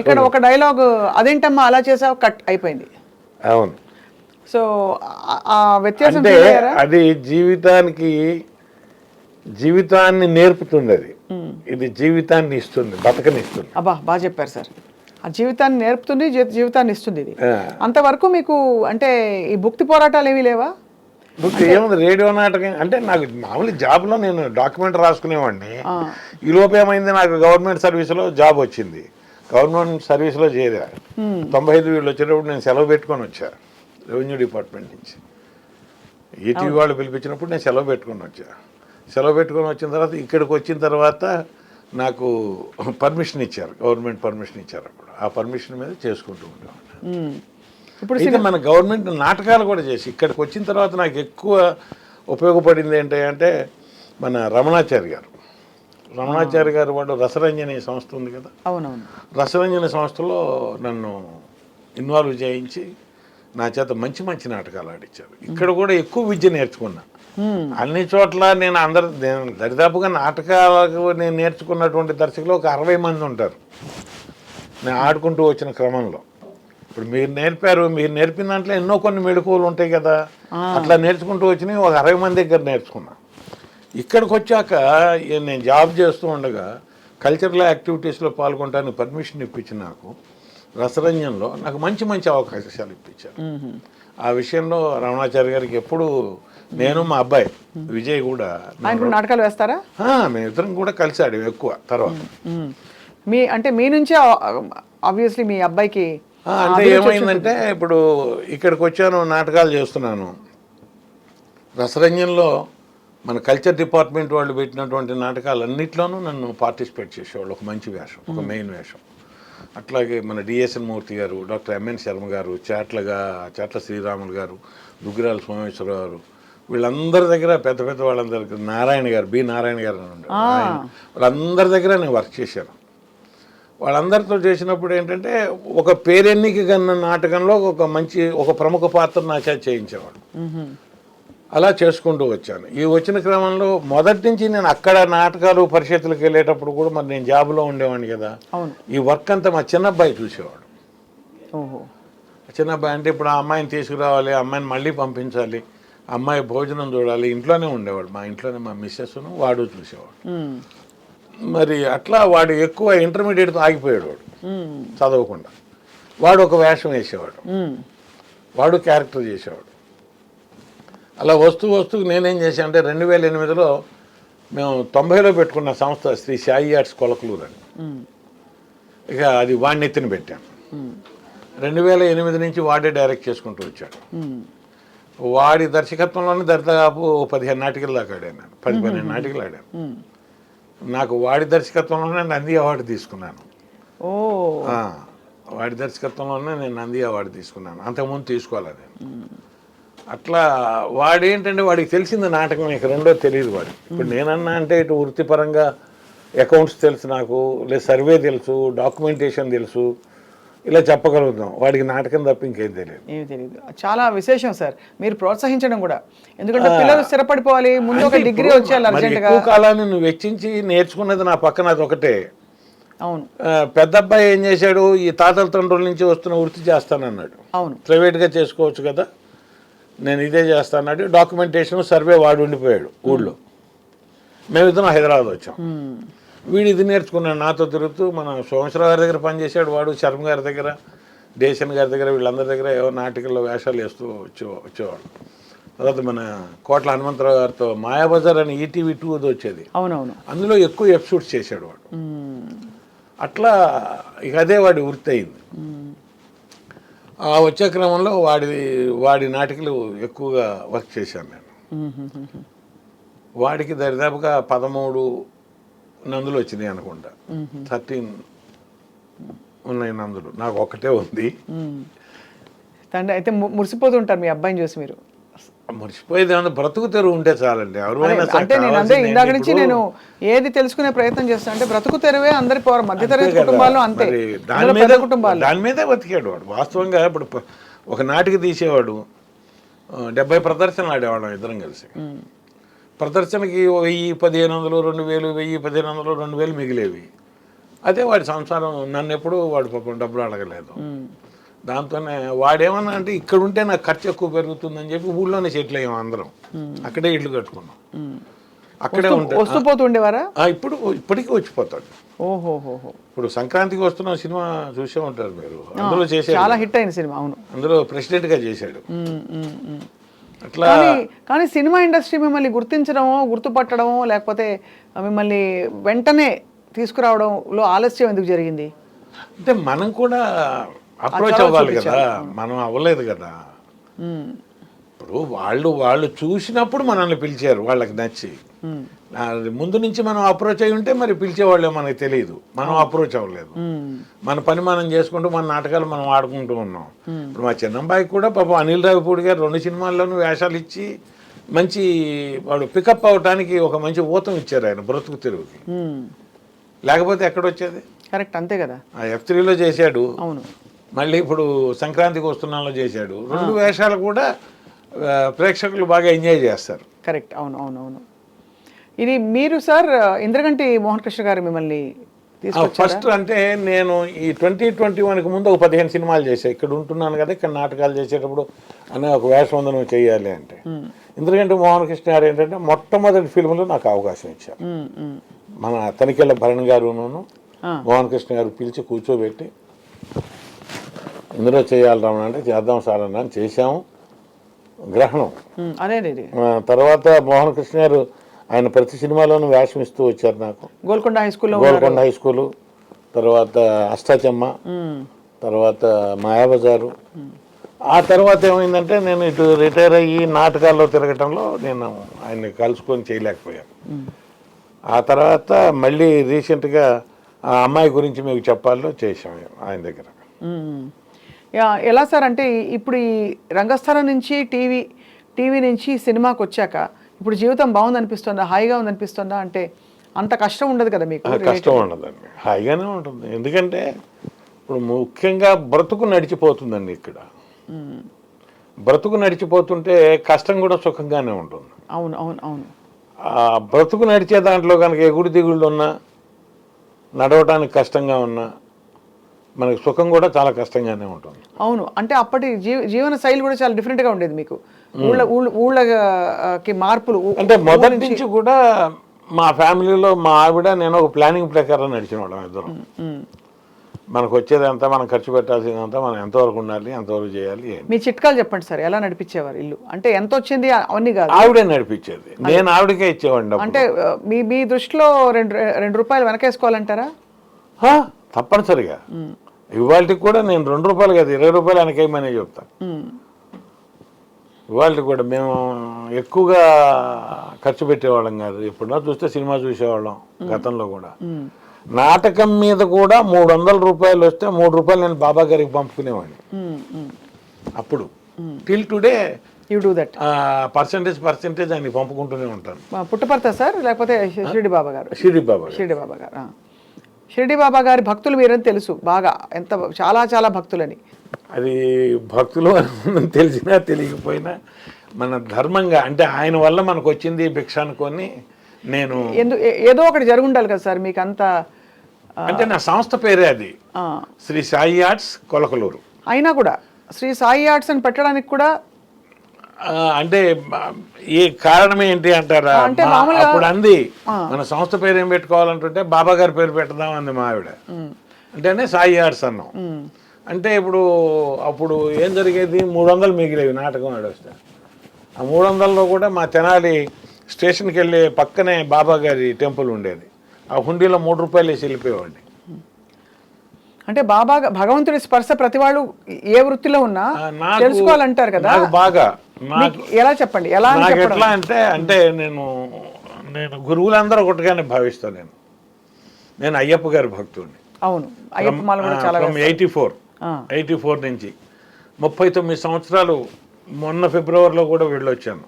ఇక్కడ ఒక డైలాగ్, అదేంటమ్మా అలా చేసావు, కట్ అయిపోయింది. అవును. సో ఆ వ్యత్యాసం అది జీవితాన్ని నేర్పుతుంది. అది ఇది జీవితాన్ని ఇస్తుంది, బతకనిస్తుంది. అబ్బా బాగా చెప్పారు సార్. ఆ జీవితాన్ని నేర్పుతుంది, జీవితాన్ని ఇస్తుంది. ఇది అంతవరకు మీకు అంటే ఈ భుక్తి పోరాటాలు ఏమీ లేవా? భుక్తి ఏముంది, రేడియో నాటకం అంటే నాకు మామూలు జాబ్లో నేను డాక్యుమెంట్ రాసుకునేవాడిని. ఈ లోపు ఏమైంది, నాకు గవర్నమెంట్ సర్వీస్లో జాబ్ వచ్చింది. గవర్నమెంట్ సర్వీస్లో చేరా 95 వీళ్ళు వచ్చేటప్పుడు నేను సెలవు పెట్టుకొని వచ్చా రెవెన్యూ డిపార్ట్మెంట్ నుంచి. ఈటీవీ వాళ్ళు పిలిపించినప్పుడు నేను సెలవు పెట్టుకొని వచ్చా. సెలవు పెట్టుకొని వచ్చిన తర్వాత ఇక్కడికి వచ్చిన తర్వాత నాకు పర్మిషన్ ఇచ్చారు, గవర్నమెంట్ పర్మిషన్ ఇచ్చారు. అప్పుడు ఆ పర్మిషన్ మీద చేసుకుంటూ ఉండేవాడిని. ఇప్పుడు అయితే మన గవర్నమెంట్ నాటకాలు కూడా చేసి ఇక్కడికి వచ్చిన తర్వాత నాకు ఎక్కువ ఉపయోగపడింది ఏంటంటే మన రమణాచారి గారు వాడు రసరంజని సంస్థ ఉంది కదా, అవునవును, రసరంజని సంస్థలో నన్ను ఇన్వాల్వ్ చేయించి నా చేత మంచి మంచి నాటకాలు ఆడించారు. ఇక్కడ కూడా ఎక్కువ విద్య నేర్చుకున్నా. అన్ని చోట్ల నేను దరిదాపుగా నాటకాలకు నేను నేర్చుకున్నటువంటి దర్శకులు ఒక 60 మంది ఉంటారు నేను ఆడుకుంటూ వచ్చిన క్రమంలో. ఇప్పుడు మీరు నేర్పిన దాంట్లో ఎన్నో కొన్ని మెళకువలు ఉంటాయి కదా, అట్లా నేర్చుకుంటూ వచ్చినాయి ఒక 60 మంది దగ్గర నేర్చుకున్నా. ఇక్కడికి వచ్చాక నేను జాబ్ చేస్తూ ఉండగా కల్చరల్ యాక్టివిటీస్లో పాల్గొనడానికి పర్మిషన్ ఇప్పించి నాకు రసరంజన్లో నాకు మంచి మంచి అవకాశాలు ఇప్పించారు. ఆ విషయంలో రమణాచారి గారికి ఎప్పుడు నేను మా అబ్బాయి విజయ్ కూడా నాటకాలు వేస్తారా? మేమిద్దరం కూడా కలిసి ఆడాం ఎక్కువ. తర్వాత మీ నుంచే ఆబ్వియస్లీ మీ అబ్బాయికి అంటే ఏమైందంటే ఇప్పుడు ఇక్కడికి వచ్చాను, నాటకాలు చేస్తున్నాను. రసరంజన్లో మన కల్చర్ డిపార్ట్మెంట్ వాళ్ళు పెట్టినటువంటి నాటకాలన్నింటిలోనూ నన్ను పార్టిసిపేట్ చేసేవాళ్ళు. ఒక మంచి వేషం, ఒక మెయిన్ వేషం. అట్లాగే మన డిఎస్ఎన్ మూర్తి గారు, డాక్టర్ ఎంఎన్ శర్మ గారు, చాట్ల శ్రీరాములు గారు, దుగ్గిరాల సోమేశ్వరరావు గారు, వీళ్ళందరి దగ్గర పెద్ద పెద్ద వాళ్ళందరి బి నారాయణ గారు అని ఉండే వాళ్ళందరి దగ్గర నేను వర్క్ చేశాను. వాళ్ళందరితో చేసినప్పుడు ఏంటంటే ఒక పేరెన్నిక కన్నా నాటకంలో ఒక ప్రముఖ పాత్ర నా చేత చేయించేవాడు. అలా చేసుకుంటూ వచ్చాను. ఈ వచ్చిన క్రమంలో మొదటి నుంచి నేను అక్కడ నాటకాలు పరిషత్తులకు వెళ్ళేటప్పుడు కూడా మరి నేను జాబ్లో ఉండేవాడిని కదా, ఈ వర్క్ అంతా మా చిన్నబ్బాయి చూసేవాడు. చిన్నబ్బాయి అంటే ఇప్పుడు ఆ అమ్మాయిని తీసుకురావాలి, అమ్మాయిని మళ్ళీ పంపించాలి, అమ్మాయి భోజనం చూడాలి, ఇంట్లోనే ఉండేవాడు. మా ఇంట్లోనే మా మిస్సెస్ను వాడు చూసేవాడు. మరి అట్లా వాడు ఎక్కువ ఇంటర్మీడియట్తో ఆగిపోయాడు. వాడు చదవకుండా వాడు ఒక వేషం వేసేవాడు, వాడు క్యారెక్టర్ చేసేవాడు. అలా వస్తూ నేనేం చేశాను అంటే 2008లో మేము 90లో పెట్టుకున్న సంస్థ శ్రీ సాయి ఆర్ట్స్ కొలకలూరు అని. ఇక అది వాడిని ఎత్తిన పెట్టాను. 2008 నుంచి వాడే డైరెక్ట్ చేసుకుంటూ వచ్చాడు. వాడి దర్శకత్వంలోనే దరిదాపు 15 నాటికలు దాకా ఆడాను. 10-12 నాటికలు ఆడాను. నాకు వాడి దర్శకత్వంలోనే నంది అవార్డు తీసుకున్నాను. వాడి దర్శకత్వంలోనే నేను నంది అవార్డు తీసుకున్నాను. అంతకుముందు తీసుకోవాలి నేను. అట్లా వాడేంటంటే వాడికి తెలిసింది నాటకం, ఇక రెండో తెలియదు వాడు. ఇప్పుడు నేనన్నా అంటే ఇటు వృత్తిపరంగా అకౌంట్స్ తెలుసు నాకు, లేదా సర్వే తెలుసు, డాక్యుమెంటేషన్ తెలుసు, ఇలా చెప్పగలుగుతాం. వాడికి నాటకం తప్ప ఇంకేం తెలియదు. ఏమి తెలియదు. చాలా విశేషం సార్ మీరు ప్రోత్సహించడం కూడా. ఎందుకంటే పిల్లలు స్థిరపడిపోవాలి, ముందు ఒక డిగ్రీ వచ్చేయాలి అర్జెంటుగా. ఎక్కువ కాలాన్ని నువ్వు వెచ్చించి నేర్చుకున్నది నా పక్కన అది ఒకటే. అవును. పెద్ద అబ్బాయి ఏం చేశాడు, ఈ తాతల తండ్రుల నుంచి వస్తున్న వృత్తి చేస్తానన్నాడు. అవును, ప్రైవేట్గా చేసుకోవచ్చు కదా, నేను ఇదే చేస్తాన్నాడు. డాక్యుమెంటేషన్ సర్వే వాడు ఉండిపోయాడు ఊళ్ళో. మేమిద్దరం హైదరాబాద్ వచ్చాం. వీడు ఇది నేర్చుకున్నాడు నాతో తిరుగుతూ. మన సోమేశ్వరరావు గారి దగ్గర పనిచేశాడు వాడు, శర్మ గారి దగ్గర, డేషన్ గారి దగ్గర, వీళ్ళందరి దగ్గర ఏవో నాటికల్లో వేషాలు వేస్తూ వచ్చేవాడు. తర్వాత మన కోట్ల హనుమంతరావు గారితో మాయాబజార్ అని ఈటీవీ 2 అది వచ్చేది. అవునవును, అందులో ఎక్కువ ఎపిసోడ్స్ చేశాడు వాడు. అట్లా ఇక అదే వాడి వృత్తి అయింది. ఆ వచ్చే క్రమంలో వాడి నాటికలు ఎక్కువగా వర్క్ చేశాను నేను. వాడికి దరిదాపుగా 13 నందులు వచ్చినాయి అనుకుంటా. 13 ఉన్నాయి నందులు, నాకు ఒక్కటే ఉంది. తండ్రి అయితే మురిసిపోతుంటారు మీ అబ్బాయిని చూసి మీరు. మురిసిపోయేది ఏమన్నా బ్రతుకు తెరువు ఉంటే చాలండి. అంటే నేను అంటే ఇందాక నుంచి నేను ఏది తెలుసుకునే ప్రయత్నం చేస్తాను అంటే బ్రతుకు తెరువే అందరి మధ్యతరగతి కుటుంబాలు అంతే, దాని మీదే బతికాడు వాడు. వాస్తవంగా ఇప్పుడు ఒక నాటికి తీసేవాడు 70 ప్రదర్శనలు ఆడేవాళ్ళం ఇద్దరం కలిసి. ప్రదర్శనకి 1000-1500, 2000, 1000-1500, 2000 మిగిలేవి. అదే వాడి సంసారం. నన్ను ఎప్పుడు వాడు పాపం డబ్బులు అడగలేదు. దాంతోనే వాడేమన్నా అంటే ఇక్కడ ఉంటే నాకు ఖర్చు ఎక్కువ పెరుగుతుందని చెప్పి ఊళ్ళోనే సెటిల్ అయ్యాం అందరం. అక్కడే ఇల్లు కట్టుకున్నాం, అక్కడే వస్తూ పోతుండేవారా? ఇప్పటికీ వచ్చిపోతాడు. ఓహోహో. ఇప్పుడు సంక్రాంతికి వస్తున్న సినిమా చూసే ఉంటారు మీరు. అందులో చేశాడు, చాలా హిట్ అయిన సినిమా. అవును, అందులో ప్రెసిడెంట్ గా చేశాడు. అట్లా కానీ సినిమా ఇండస్ట్రీ మిమ్మల్ని గుర్తించడమో, గుర్తుపట్టడమో, లేకపోతే మిమ్మల్ని వెంటనే తీసుకురావడంలో ఆలస్యం ఎందుకు జరిగింది? అంటే మనం కూడా అప్రోచ్ అవ్వాలి కదా, మనం అవ్వలేదు కదా. ఇప్పుడు వాళ్ళు చూసినప్పుడు మనల్ని పిలిచారు, వాళ్ళకి నచ్చి. ముందు నుంచి మనం అప్రోచ్ అయి ఉంటే మరి పిలిచేవాళ్ళే మనకి తెలియదు, మనం అప్రోచ్ అవ్వలేదు. మన పని మనం చేసుకుంటూ మన నాటకాలు మనం ఆడుకుంటూ ఉన్నాం. ఇప్పుడు మా చిన్నబ్బాయికి కూడా పాపం అనిల్ రావిపూడి గారు 2 సినిమాల్లోనూ వేషాలు ఇచ్చి మంచి వాడు పికప్ అవడానికి ఒక మంచి ఊతం ఇచ్చారు ఆయన బ్రతుకు తెరువుకి. లేకపోతే ఎక్కడొచ్చేది? కరెక్ట్, అంతే కదా. ఆ F3లో చేశాడు, అవును. మళ్ళీ ఇప్పుడు సంక్రాంతికి వస్తున్నాలో చేశాడు. 2 వేషాలు కూడా ప్రేక్షకులు బాగా ఎంజాయ్ చేస్తారు. కరెక్ట్, అవును అవును అవును. ఇది మీరు సార్ ఇంద్రగంటి మోహన్ కృష్ణ గారు మిమ్మల్ని ఫస్ట్ అంటే నేను ఈ 2021కి ముందు ఒక 15 సినిమాలు చేశాను. ఇక్కడ ఉంటున్నాను కదా, ఇక్కడ నాటకాలు చేసేటప్పుడు అనే ఒక వేషం ఉంది నువ్వు చెయ్యాలి అంటే. ఇంద్రగంటి మోహన్ కృష్ణ గారు ఏంటంటే మొట్టమొదటి ఫిల్మ్లో నాకు అవకాశం ఇచ్చారు. మన తనికెళ్ళ భరణ్ గారును మోహన్ కృష్ణ గారు పిలిచి కూర్చోబెట్టి ఇందులో చేయాలి రమణ అంటే చేద్దాం సార్ అని చేశాము. గ్రహణం తర్వాత మోహన్ కృష్ణ గారు ఆయన ప్రతి సినిమాలోనూ వేషం ఇస్తూ వచ్చారు నాకు. గోల్కొండ హై స్కూలు, తర్వాత అష్టాచమ్మ, తర్వాత మాయాబజారు. ఆ తర్వాత ఏమైందంటే నేను ఇటు రిటైర్ అయ్యి నాటకాల్లో తిరగటంలో నేను ఆయన్ని కలుసుకొని చేయలేకపోయాను. ఆ తర్వాత మళ్ళీ రీసెంట్గా ఆ అమ్మాయి గురించి మీకు చెప్పాలో చేసాం ఆయన దగ్గర. ఎలా సార్ అంటే ఇప్పుడు ఈ రంగస్థలం నుంచి టీవీ నుంచి సినిమాకి వచ్చాక ఇప్పుడు జీవితం బాగుంది అనిపిస్తుందా, హాయిగా ఉంది అనిపిస్తుందా? అంటే అంత కష్టం ఉండదు కదా మీకు? కష్టం ఉండదండి, హాయిగానే ఉంటుంది. ఎందుకంటే ఇప్పుడు ముఖ్యంగా బ్రతుకు నడిచిపోతుందండి. ఇక్కడ బ్రతుకు నడిచిపోతుంటే కష్టం కూడా సుఖంగానే ఉంటుంది. అవును అవును అవును. ఆ బ్రతుకు నడిచే దాంట్లో కనుక ఎగుడు దిగుళ్ళు ఉన్నా, నడవటానికి కష్టంగా ఉన్నా, మనకి సుఖం కూడా చాలా కష్టంగానే ఉంటుంది. అవును, అంటే అప్పటి జీవన శైలి కూడా చాలా డిఫరెంట్గా ఉండేది మీకు. ఊళ్ళకి మార్పులు అంటే మొదటి నుంచి కూడా మా ఫ్యామిలీలో మా ఆవిడ నేను ఒక ప్లానింగ్ ప్రకారం నడిచిన వాళ్ళం ఇద్దరం. మనకు వచ్చేదంతా, మనం ఖర్చు పెట్టాల్సిందంతా మనం ఎంతవరకు ఉండాలి, ఎంతవరకు చేయాలి. మీ చిట్కాలు చెప్పండి సార్, ఎలా నడిపించేవారు ఇల్లు? అంటే ఎంత వచ్చింది అవన్నీ కాదు, ఆవిడే నడిపించేది, నేను ఆవిడకే ఇచ్చేవాడిని. అంటే మీ దృష్టిలో 2 రూపాయలు వెనకేసుకోవాలంటారా? తప్పనిసరిగా. ఇవాళకి కూడా నేను 2 రూపాయలు కాదు 20 రూపాయలు వెనకేయమనే చెప్తాను. ఇవాళకి కూడా మేము ఎక్కువగా ఖర్చు పెట్టేవాళ్ళం కాదు. ఎప్పుడన్నా చూస్తే సినిమా చూసేవాళ్ళం. గతంలో కూడా నాటకం మీద కూడా 300 రూపాయలు వస్తే 3 రూపాయలు నేను బాబా గారికి పంపుకునేవాడిని. అప్పుడు till today you do that. Percentage ఆయనకి పంపుకుంటూనే ఉంటాను. పుట్టపర్త సార్, లేకపోతే షిరిడి బాబా గారు? షిరిడి బాబా గారు. షిరిడి బాబా గారి భక్తులు మీరని తెలుసు బాగా, ఎంత చాలా చాలా భక్తులని. అది భక్తులు తెలిసినా తెలియకపోయినా మన ధర్మంగా, అంటే ఆయన వల్ల మనకు వచ్చింది భిక్ష అనుకొని నేను ఏదో ఒకటి జరుగుండాలి కదా సార్ మీకు అంత. అంటే నా సంస్థ పేరే అది, శ్రీ సాయి ఆర్ట్స్ కొలకలూరు. అయినా కూడా శ్రీ సాయి ఆర్ట్స్ అని పెట్టడానికి కూడా అంటే ఏ కారణం ఏంటి అంటారా? అప్పుడు అంది మన సంస్థ పేరు ఏం పెట్టుకోవాలంటుంటే బాబా గారి పేరు పెడదాం అంది మా ఆవిడ. అంటేనే సాయి ఆర్ట్స్ అన్నాం. అంటే అప్పుడు ఏం జరిగేది, 300 మిగిలేవి నాటకం ఆడొస్తే. ఆ 300లో కూడా మా తెనాలి స్టేషన్కి వెళ్ళే పక్కనే బాబా గారి టెంపుల్ ఉండేది. ఆ హుండీలో 3 రూపాయలు వేసి వెళ్ళిపోయేవాడిని. అంటే బాబా భగవంతుడి స్పర్శ ప్రతి వాళ్ళు ఏ వృత్తిలో ఉన్నా తెలుసుకోవాలంటారు కదా. బాగా ఎలా చెప్పండి, ఎలా ఎట్లా అంటే నేను గురువులందరూ ఒకటిగానే భావిస్తాను. నేను అయ్యప్ప గారి భక్తుడిని. అవును, అయ్యప్ప మాల కూడా చాలా 84 నుంచి 39 సంవత్సరాలు. మొన్న ఫిబ్రవరిలో కూడా వెళ్ళొచ్చాను.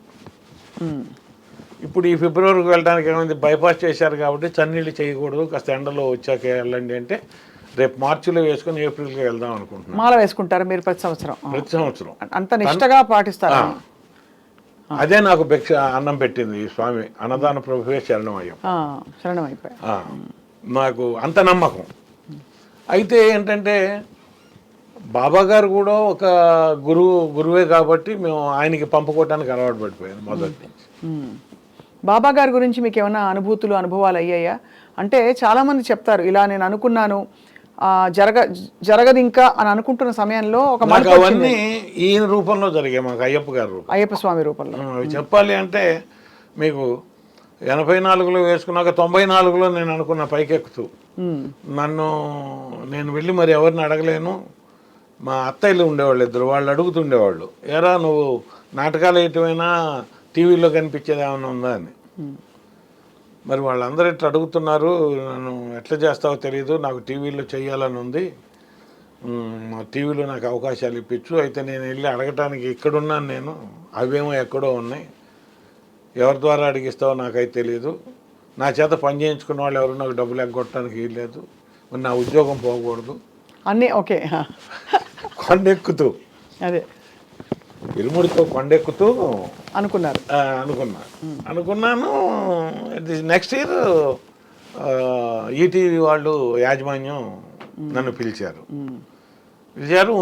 ఇప్పుడు ఈ ఫిబ్రవరికి వెళ్ళడానికి ఏమైంది, బైపాస్ చేశారు కాబట్టి చన్నీళ్ళు చేయకూడదు, కాస్త ఎండలో వచ్చాక వెళ్ళండి అంటే రేపు మార్చిలో వేసుకొని ఏప్రిల్కి వెళ్దాం అనుకుంటున్నాను. మాల వేసుకుంటారు మీరు ప్రతి సంవత్సరం? ప్రతి సంవత్సరం అంత నిష్టగా పాటిస్తారు. అదే నాకు భిక్ష అన్నం పెట్టింది ఈ స్వామి. అన్నదాన ప్రభువే శరణం అయిపోయి నాకు అంత నమ్మకం. అయితే ఏంటంటే బాబా గారు కూడా ఒక గురువే కాబట్టి మేము ఆయనకి పంపుకోవటానికి అలవాటు పడిపోయాను మొదటి నుంచి. బాబా గారి గురించి మీకు ఏమైనా అనుభవాలు అయ్యాయా? అంటే చాలామంది చెప్తారు, ఇలా నేను అనుకున్నాను జరగదు ఇంకా అని అనుకుంటున్న సమయంలో ఒక అవన్నీ ఈయన రూపంలో జరిగాయి మాకు. అయ్యప్ప గారి రూపం, అయ్యప్ప స్వామి రూపంలో. చెప్పాలి అంటే మీకు 84లో వేసుకున్నాక 94లో నేను అనుకున్న పైకెక్కుతూ నేను వెళ్ళి మరి ఎవరిని అడగలేను. మా అత్తయ్యలు ఉండేవాళ్ళు 2, వాళ్ళు అడుగుతుండేవాళ్ళు, ఎరా నువ్వు నాటకాలు వేయటమైనా టీవీలో కనిపించేది ఏమైనా ఉందా అని. మరి వాళ్ళందరూ ఇట్లా అడుగుతున్నారు, నన్ను ఎట్లా చేస్తావో తెలియదు, నాకు టీవీలో చేయాలని ఉంది, టీవీలో నాకు అవకాశాలు ఇప్పించు. అయితే నేను వెళ్ళి అడగటానికి ఇక్కడున్నాను, నేను అవేమో ఎక్కడో ఉన్నాయి, ఎవరి ద్వారా అడిగిస్తావో నాకైతే తెలియదు, నా చేత పని చేయించుకున్న వాళ్ళు ఎవరు నాకు డబ్బులు ఎగ్గొట్టడానికి వీల్లేదు, మరి నా ఉద్యోగం పోకూడదు అన్నీ ఓకే. కొండెక్కుతూ అదే ఇరుముడితో కొండెక్కుతూ అనుకున్నాను. అనుకున్నాను. నెక్స్ట్ ఇయర్ ఈటీవీ వాళ్ళు యాజమాన్యం నన్ను పిలిచారు,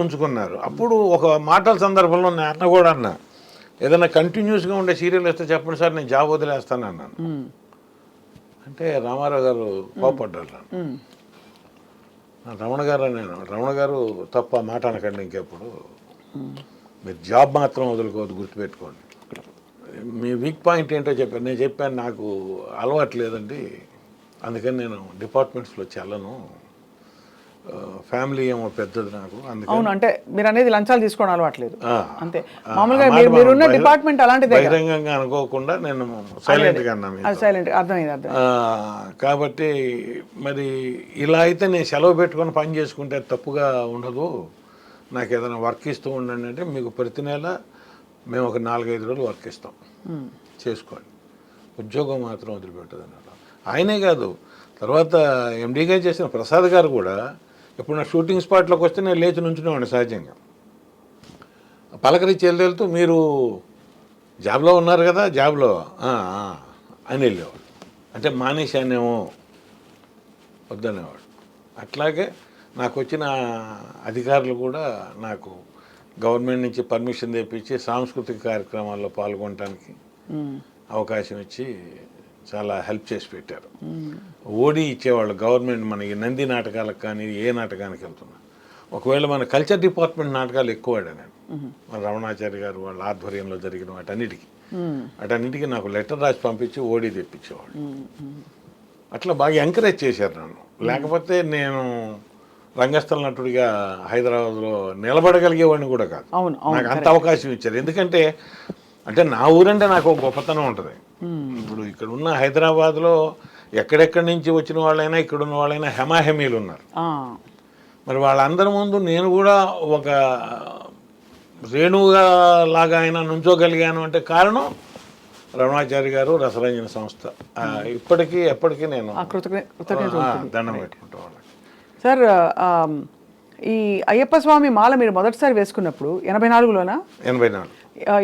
ఉంచుకున్నారు. అప్పుడు ఒక మాటల సందర్భంలో నేను కూడా అన్నా, ఏదైనా కంటిన్యూస్గా ఉండే సీరియల్ వస్తే చెప్పండి సార్, నేను జాబ్ వదిలేస్తాను అన్నాను. అంటే రామారావు గారు కోపడ్డారు. రమణ గారు తప్ప మాట అనకండి ఇంకెప్పుడు, మీరు జాబ్ మాత్రం వదులుకోవద్దు, గుర్తుపెట్టుకోండి, మీ వీక్ పాయింట్ ఏంటో చెప్పాను. నేను చెప్పాను, నాకు అలవాటు లేదండి, అందుకని నేను డిపార్ట్మెంట్స్లో చెల్లను, ఫ్యామిలీ ఏమో పెద్దది నాకు. అవును, అంటే మీరు అనేది లంచాలు తీసుకోవడం అలవాట్లేదు అంతే. మామూలుగా మీరున్న డిపార్ట్మెంట్ అలాంటిదే, బహిరంగంగా అనుకోకుండా నేను సైలెంట్గా అన్నాను. సైలెంట్ అర్థమైంది. కాబట్టి మరి ఇలా అయితే నేను సెలవు పెట్టుకొని పని చేసుకుంటే తప్పుగా ఉండదు, నాకు ఏదైనా వర్క్ ఇస్తూ ఉండండి అంటే, మీకు ప్రతి నెల మేము ఒక 4-5 రోజులు వర్క్ ఇస్తాం, చేసుకోండి, ఉద్యోగం మాత్రం వదిలిపెట్టదు అన్నారు. ఆయనే కాదు, తర్వాత ఎండీగా చేసిన ప్రసాద్ గారు కూడా ఇప్పుడు నా షూటింగ్ స్పాట్లోకి వస్తే నేను లేచి నుంచునేవాడిని సహజంగా, పలకరించి వెళ్తూ మీరు జాబ్లో ఉన్నారు కదా, జాబ్లో అని వెళ్ళేవాడు. అంటే మానేశానేమో వద్దనేవాడు. అట్లాగే నాకు వచ్చిన అధికారులు కూడా నాకు గవర్నమెంట్ నుంచి పర్మిషన్ తెప్పించి సాంస్కృతిక కార్యక్రమాల్లో పాల్గొనడానికి అవకాశం ఇచ్చి చాలా హెల్ప్ చేసి పెట్టారు. ఓడి ఇచ్చేవాళ్ళు గవర్నమెంట్ మనకి, నంది నాటకాలకు కానీ ఏ నాటకానికి వెళ్తున్నా. ఒకవేళ మన కల్చర్ డిపార్ట్మెంట్ నాటకాలు ఎక్కువ ఆడాను నేను, మన రమణాచారి గారు వాళ్ళ ఆధ్వర్యంలో జరిగిన వాటన్నిటికీ నాకు లెటర్ రాసి పంపించి ఓడి తెప్పించేవాళ్ళు. అట్లా బాగా ఎంకరేజ్ చేశారు నన్ను. లేకపోతే నేను రంగస్థల నటుడిగా హైదరాబాద్లో నిలబడగలిగేవాడిని కూడా కాదు. నాకు అంత అవకాశం ఇచ్చారు. ఎందుకంటే అంటే నా ఊరంటే నాకు ఒక గొప్పతనం ఉంటుంది. ఇప్పుడు ఇక్కడ ఉన్న హైదరాబాద్లో ఎక్కడెక్కడి నుంచి వచ్చిన వాళ్ళైనా, ఇక్కడ ఉన్న వాళ్ళైనా హెమాహెమీలు ఉన్నారు. మరి వాళ్ళందరి ముందు నేను కూడా ఒక రేణువుగా లాగా అయినా నుంచోగలిగాను అంటే కారణం రమణాచారి గారు, రసరంజన సంస్థ. ఇప్పటికీ ఎప్పటికీ నేను దండం పెట్టుకుంటా వాళ్ళకి. సార్, ఈ అయ్యప్ప స్వామి మాల మీరు మొదటిసారి వేసుకున్నప్పుడు 84లోనా? 84.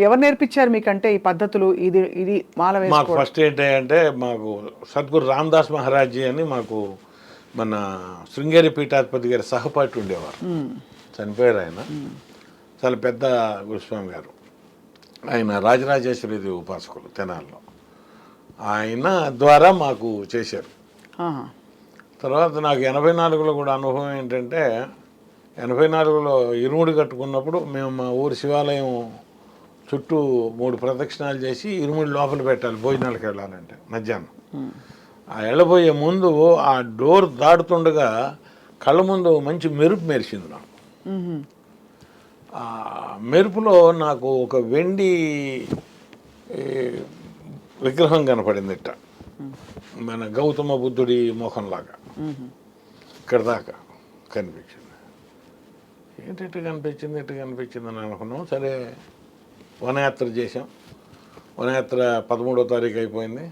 ఎవరు నేర్పించారు మీకంటే ఈ పద్ధతులు? ఇది మాల మాకు ఫస్ట్ ఏంటంటే మాకు సద్గురు రామదాస్ మహారాజ్ అని మాకు మన శృంగేరి పీఠాధిపతి గారి సహపాఠి ఉండేవారు, చనిపోయారు ఆయన. చాలా పెద్ద గురుస్వామి గారు ఆయన, రాజరాజేశ్వరి దేవి ఉపాసకులు తెనాల్లో. ఆయన ద్వారా మాకు చేశారు. తర్వాత నాకు 84లో కూడా అనుభవం ఏంటంటే, 84లో ఇరుముడి కట్టుకున్నప్పుడు మేము మా ఊరి శివాలయం చుట్టూ 3 ప్రదక్షిణాలు చేసి ఇరుముడి లోపల పెట్టాలి భోజనాలకు వెళ్ళాలంటే మధ్యాహ్నం. ఆ వెళ్ళబోయే ముందు ఆ డోర్ దాటుతుండగా కళ్ళ ముందు మంచి మెరుపు మెరిసింది నాకు. ఆ మెరుపులో నాకు ఒక వెండి విగ్రహం కనపడింది, ఇట్ట మన గౌతమ బుద్ధుడి మోహంలాగా ఇక్కడ దాకా కనిపించింది. ఏంటంటే కనిపించింది అని అనుకున్నాం. సరే వనయాత్ర చేసాం. వనయాత్ర 13వ తారీఖు అయిపోయింది.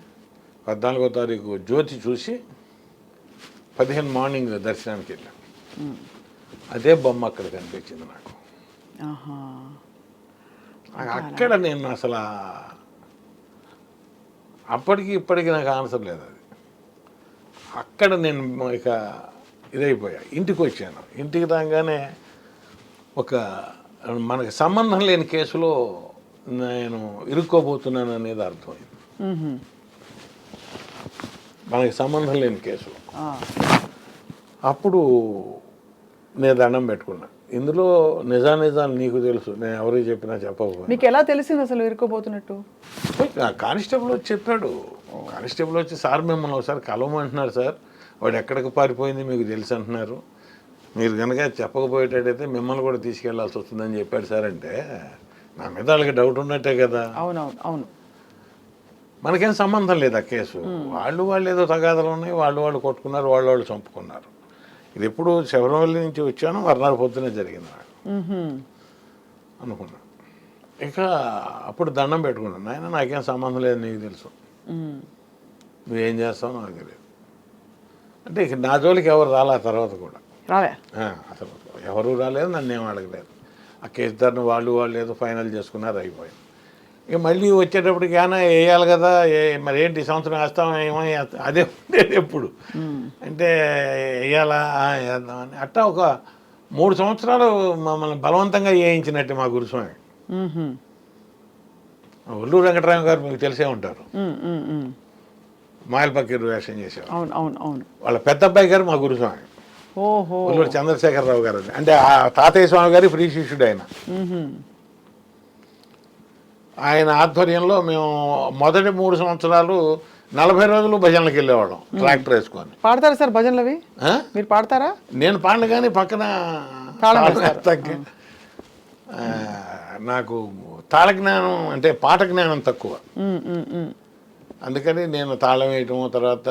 14వ తారీఖు జ్యోతి చూసి 15 మార్నింగ్ దర్శనానికి వెళ్ళాం. అదే బొమ్మ అక్కడ కనిపించింది నాకు. అక్కడ నేను అసలు అప్పటికి ఇప్పటికి నాకు ఆన్సర్ లేదు. అది అక్కడ నేను ఇక ఇదైపోయా. ఇంటికి వచ్చాను. ఇంటికి రాగానే ఒక మనకి సంబంధం లేని కేసులో నేను ఇరుక్కోబోతున్నాను అనేది అర్థమైంది. మనకి సంబంధం లేని కేసులో. అప్పుడు నేను దండం పెట్టుకున్నా. ఇందులో నిజాలు నీకు తెలుసు, నేను ఎవరికి చెప్పినా చెప్పకపోయినా. మీకు ఎలా తెలిసింది అసలు ఇరుక్కోబోతున్నట్టు? కానిస్టేబుల్ వచ్చి చెప్పాడు. కానిస్టేబుల్ వచ్చి, సార్ మిమ్మల్ని ఒకసారి కలవమంటున్నారు సార్, వాడు ఎక్కడికి పారిపోయింది మీకు తెలుసు అంటున్నారు, మీరు కనుక చెప్పకపోయేటట్టయితే మిమ్మల్ని కూడా తీసుకెళ్లాల్సి వస్తుందని చెప్పాడు సార్. అంటే నా మీద వాళ్ళకి డౌట్ ఉన్నట్టే కదా. అవునవును అవును. మనకేం సంబంధం లేదు ఆ కేసు. వాళ్ళు ఏదో తగాదాలు ఉన్నాయి, వాళ్ళు కొట్టుకున్నారు, వాళ్ళు చంపుకున్నారు. ఇది ఎప్పుడు శబరిమల నుంచి వచ్చాను, మర్నాడు పొద్దునే జరిగింది నాకు అనుకున్నా. ఇక అప్పుడు దండం పెట్టుకున్నాను, నాయన నాకేం సంబంధం లేదు, నీకు తెలుసు, నువ్వేం చేస్తావు నాకు తెలియదు అంటే. ఇక నా జోలికి ఎవరు రాలే ఆ తర్వాత కూడా రాలే, అసలు ఎవరు రాలేదు, నన్ను ఏం అడగలేదు. ఆ కేసు దాన్ని వాళ్ళు ఏదో ఫైనల్ చేసుకున్నారు, అయిపోయింది. ఇక మళ్ళీ వచ్చేటప్పటికి ఏమైనా వేయాలి కదా, మరి ఏంటి సంవత్సరం వేస్తాం ఏమో, అదే ఉండేది ఎప్పుడు అంటే వేయాలా వేద్దామని. అట్టా ఒక 3 సంవత్సరాలు మమ్మల్ని బలవంతంగా వేయించినట్టు మా గురుస్వామి. ఒల్లూరు వెంకటరామ గారు మీకు తెలిసే ఉంటారు, మాయల్ పక్కీరు వేషం చేసేవారు. అవును అవును అవును. వాళ్ళ పెద్ద అబ్బాయి గారు మా గురుస్వామి. ఓహో. ఒల్లూరు చంద్రశేఖరరావు గారు అంటే ఆ తాతయ్య స్వామి గారి ప్రియ శిష్యుడు ఆయన. ఆయన ఆధ్వర్యంలో మేము మొదటి 3 సంవత్సరాలు 40 రోజులు భజనలకు వెళ్ళేవాళ్ళం ట్రాక్టర్ వేసుకొని. పాడతారా సార్ భజనలు అవి? మీరు పాడతారా? నేను పాడను కానీ పక్కన తగ్గి, నాకు తాళ జ్ఞానం అంటే పాట జ్ఞానం తక్కువ, అందుకని నేను తాళం వేయటం, తర్వాత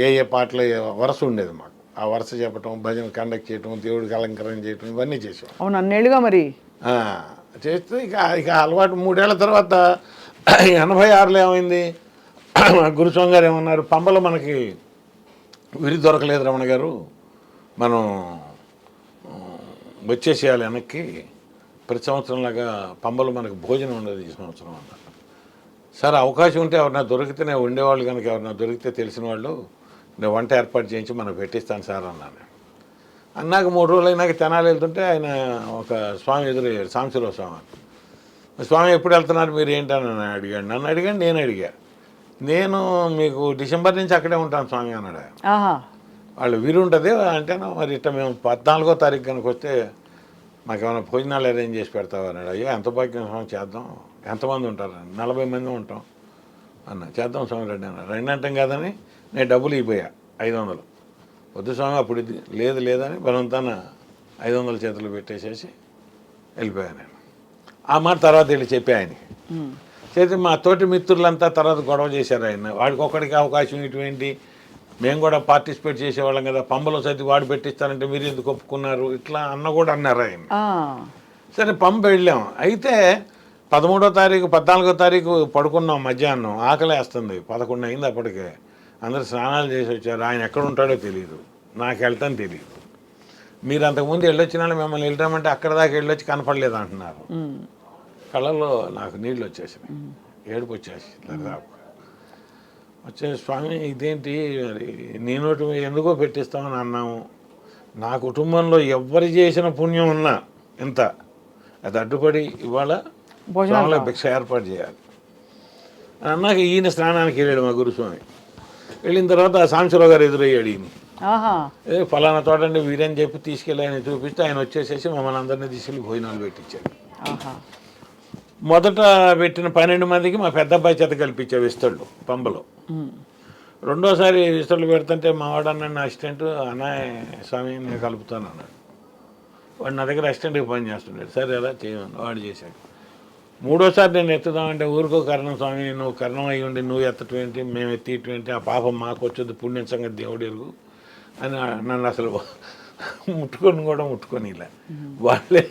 ఏ పాటలు వరుస ఉండేది మాకు, ఆ వరుస చెప్పటం, భజన కండక్ట్ చేయటం, దేవుడికి అలంకరణ చేయటం, ఇవన్నీ చేసాం. అవును, అన్నేళ్ళుగా మరి చేస్తే ఇక అలవాటు. 3 ఏళ్ల తర్వాత 86లో ఏమైంది, గురుస్వామి గారు ఏమన్నారు, పంబలో మనకి విరి దొరకలేదు రమణ గారు, మనం వచ్చేసేయాలి వెనక్కి, ప్రతి సంవత్సరంలాగా పంబలో మనకు భోజనం ఉండదు ఈ సంవత్సరం అన్నారు. సార్ అవకాశం ఉంటే ఎవరన్నా దొరికితే, నేను ఉండేవాళ్ళు కనుక ఎవరన్నా దొరికితే తెలిసిన వాళ్ళు, నేను వంట ఏర్పాటు చేయించి మనకు పెట్టిస్తాను సార్ అన్నాను. అన్నాక 3 రోజులు అయినాక తెనాలి వెళ్తుంటే ఆయన ఒక స్వామి ఎదురయ్యాడు, సాంబశివరావు స్వామి. స్వామి ఎప్పుడు వెళ్తున్నారు మీరు ఏంటని అడిగాడు. నన్ను అడిగాడు, నేను అడిగా. నేను మీకు డిసెంబర్ నుంచి అక్కడే ఉంటాను స్వామి అన్నాడు. వాళ్ళు వీరు ఉంటుంది అంటేనా, మరి ఇట్లా మేము 14వ తారీఖు కనుక వస్తే మాకేమైనా భోజనాలు అరేంజ్ చేసి పెడతావు అన్నాడు. అయ్యో ఎంత భాగ్యం స్వామి, చేద్దాం. ఎంతమంది ఉంటారు? 40 మంది ఉంటాం అన్న. చేద్దాం స్వామి రండి అన్న. రండి అంటాం కాదని నేను డబ్బులు ఇవ్వయా 500. వద్దు స్వామి అప్పుడు ఇది లేదని బలవంతాన 500 చేతులు పెట్టేసేసి వెళ్ళిపోయాను నేను. ఆ మాట తర్వాత వెళ్ళి చెప్పి ఆయనకి చేసి, మా తోటి మిత్రులంతా తర్వాత గొడవ చేశారు ఆయన. వాడికి ఒక్కడికి అవకాశం ఇటువంటి, మేము కూడా పార్టిసిపేట్ చేసేవాళ్ళం కదా, పంబలో చదివి వాడు పెట్టిస్తానంటే మీరు ఎందుకు ఒప్పుకున్నారు, ఇట్లా అన్న కూడా అన్నారు ఆయన. సరే పంప వెళ్ళాం. అయితే 13వ తారీఖు 14వ తారీఖు పడుకున్నాం, మధ్యాహ్నం ఆకలి వేస్తుంది, 11 అయింది అప్పటికే. అందరు స్నానాలు చేసి వచ్చారు. ఆయన ఎక్కడ ఉంటాడో తెలియదు, నాకు వెళ్తాను తెలియదు. మీరు అంతకుముందు వెళ్ళొచ్చిన వాళ్ళు మిమ్మల్ని వెళ్ళామంటే అక్కడ దాకా వెళ్ళొచ్చి కనపడలేదు అంటున్నారు. కళ్ళల్లో నాకు నీళ్ళు వచ్చేసినాయి, ఏడుపు వచ్చేసి వచ్చే స్వామి ఇదేంటి మరి నీ నోటి ఎందుకో పెట్టిస్తామని అన్నాము. నా కుటుంబంలో ఎవరు చేసిన పుణ్యం ఉన్నా ఎంత అది అడ్డుపడి ఇవాళ భోజనంలో భిక్ష ఏర్పాటు చేయాలి అన్నాక ఈయన స్నానానికి వెళ్ళాడు మా గురుస్వామి. వెళ్ళిన తర్వాత సాంబశివరావు గారు ఎదురయ్యాడు. ఈయన ఫలానా తోటండి వీరని చెప్పి తీసుకెళ్ళి ఆయన చూపిస్తే ఆయన వచ్చేసేసి మమ్మల్ని అందరినీ తీసుకెళ్ళి భోజనాలు పెట్టించాడు. మొదట పెట్టిన 12 మందికి మా పెద్ద అబ్బాయి చేత కల్పించే విస్తళ్ళు పంబలో. రెండోసారి విస్తళ్ళు పెడుతుంటే మా వాడు అన్నాడు, నా అసిస్టెంట్, అన్నయ్య స్వామి నేను కలుపుతాను అన్నాడు. వాడు నా దగ్గర అసిస్టెంట్గా పని చేస్తున్నాడు. సరే అలా చేయమని వాడు చేశాడు. మూడోసారి నేను ఎత్తుదామంటే ఊరికో కరణం స్వామి, నువ్వు కరణం అయ్యి ఉండి నువ్వు ఎత్తటువంటి మేము ఎత్తిటువంటి ఆ పాపం మాకు వచ్చేది పుణ్యం సంగతి దేవుడు ఎరుగు అని నన్ను అసలు ముట్టుకొని ఇలా వాళ్ళే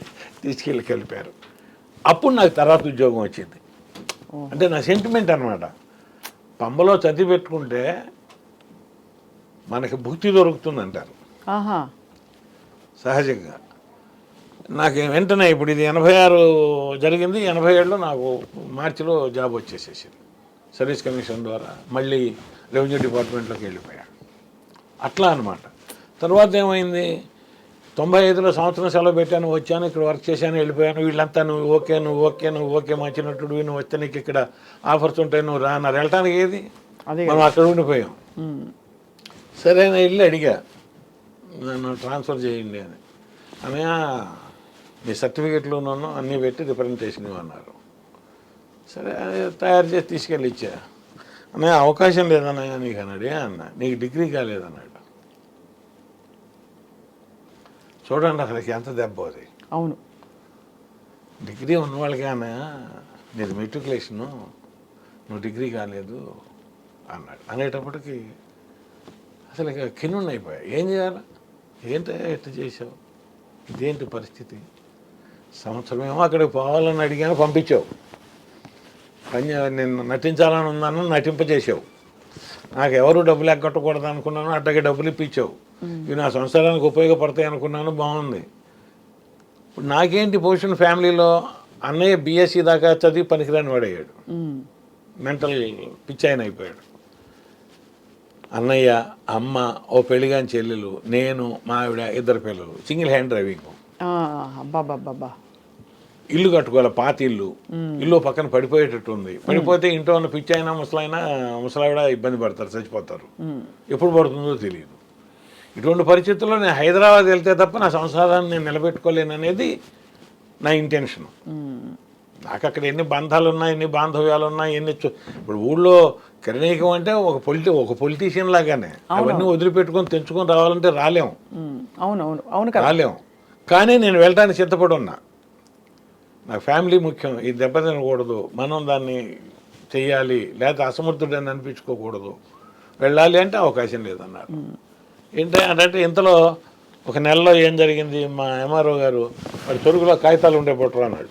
తీసుకెళ్ళి కలిపారు. అప్పుడు నాకు తర్వాత ఉద్యోగం వచ్చింది. అంటే నా సెంటిమెంట్ అనమాట. పంబలో చదివి పెట్టుకుంటే మనకి భుక్తి దొరుకుతుంది అంటారు సహజంగా. నాకు వెంటనే ఇప్పుడు ఇది 86 జరిగింది, 87లో నాకు మార్చిలో జాబ్ వచ్చేసేసింది. సర్వీస్ కమిషన్ ద్వారా మళ్ళీ రెవెన్యూ డిపార్ట్మెంట్లోకి వెళ్ళిపోయాను. అట్లా అనమాట. తర్వాత ఏమైంది, 95లో సంవత్సరం సెలవు పెట్టాను, వచ్చాను, ఇక్కడ వర్క్ చేశాను, వెళ్ళిపోయాను. వీళ్ళంతా నువ్వు ఓకే మంచినట్టుడు, నువ్వు వస్తే నీకు ఇక్కడ ఆఫర్స్ ఉంటాయి, నువ్వు రా అన్నారు. వెళ్ళటానికి ఏది, మనం అక్కడ ఉండిపోయాం. సరే నేను వెళ్ళి అడిగా, నన్ను ట్రాన్స్ఫర్ చేయండి అని. అన్నయ్య మీ సర్టిఫికెట్లు నన్ను అన్నీ పెట్టి రిప్రజెంటేషన్ ఇవ్వన్నారు. సరే తయారు చేసి తీసుకెళ్ళి ఇచ్చా. అన్నయ్య అవకాశం లేదన్నయ్య నీకు అన్నాడు. అన్న నీకు డిగ్రీ కాలేదన్నాడు. చూడండి అసలుకి ఎంత దెబ్బ అది. అవును. డిగ్రీ ఉన్నవాళ్ళకైనా నీది మెట్రికులేషను, నువ్వు డిగ్రీ కాలేదు అన్నాడు. అనేటప్పటికి అసలు ఇక కిన్నున్న అయిపోయా. ఏం చేయాలి, ఏంటో ఎట్లా చేసావు, ఇదేంటి పరిస్థితి. సంవత్సరమేమో అక్కడికి పోవాలని అడిగాను, పంపించావు. నేను నటించాలని ఉందన్నా నటింపజేసావు. నాకు ఎవరు డబ్బులు ఎగ్గొట్టకూడదు అనుకున్నాను, అట్టగా డబ్బులు ఇప్పించావు. ఇవి నా సంసారానికి ఉపయోగపడతాయి అనుకున్నాను, బాగుంది. ఇప్పుడు నాకేంటి పొజిషన్ ఫ్యామిలీలో, అన్నయ్య బీఎస్సీ దాకా చదివి పనికిరాని వాడయ్యాడు, మెంటల్ పిచ్చాయన అయిపోయాడు. అన్నయ్య, అమ్మ, ఓ పెళ్ళిగాని చెల్లెలు, నేను, మా ఆవిడ, 2 పిల్లలు, సింగిల్ హ్యాండ్ డ్రైవింగ్. అబ్బాబ్బాబ్బా, ఇల్లు కట్టుకోవాలి, పాత ఇల్లు పక్కన పడిపోయేటట్టు ఉంది. పడిపోతే ఇంట్లో ఉన్న పిచ్చైనా ముసలావిడ ఇబ్బంది పడతారు, చచ్చిపోతారు. ఎప్పుడు పడుతుందో తెలియదు. ఇటువంటి పరిస్థితుల్లో నేను హైదరాబాద్ వెళ్తే తప్ప నా సంసారాన్ని నేను నిలబెట్టుకోలేను అనేది నా ఇంటెన్షన్. నాకు అక్కడ ఎన్ని బంధాలు ఉన్నాయి, ఎన్ని బాంధవ్యాలు ఉన్నాయి, ఇప్పుడు ఊళ్ళో కిరణీకం అంటే ఒక పొలిటీషియన్ లాగానే అవన్నీ వదిలిపెట్టుకొని తెంచుకొని రావాలంటే రాలేము. రాలేము. కానీ నేను వెళ్ళడానికి సిద్ధపడి ఉన్నా. నాకు ఫ్యామిలీ ముఖ్యం, ఇది దెబ్బతినకూడదు, మనం దాన్ని చెయ్యాలి, లేకపోతే అసమర్థుడని అనిపించుకోకూడదు, వెళ్ళాలి అంటే అవకాశం లేదన్నారు. అంటే ఇంతలో ఒక నెలలో ఏం జరిగింది, మా ఎంఆర్ఓ గారు వాడి చెరుకులో కాగితాలు ఉండే పట్టరు అన్నాడు.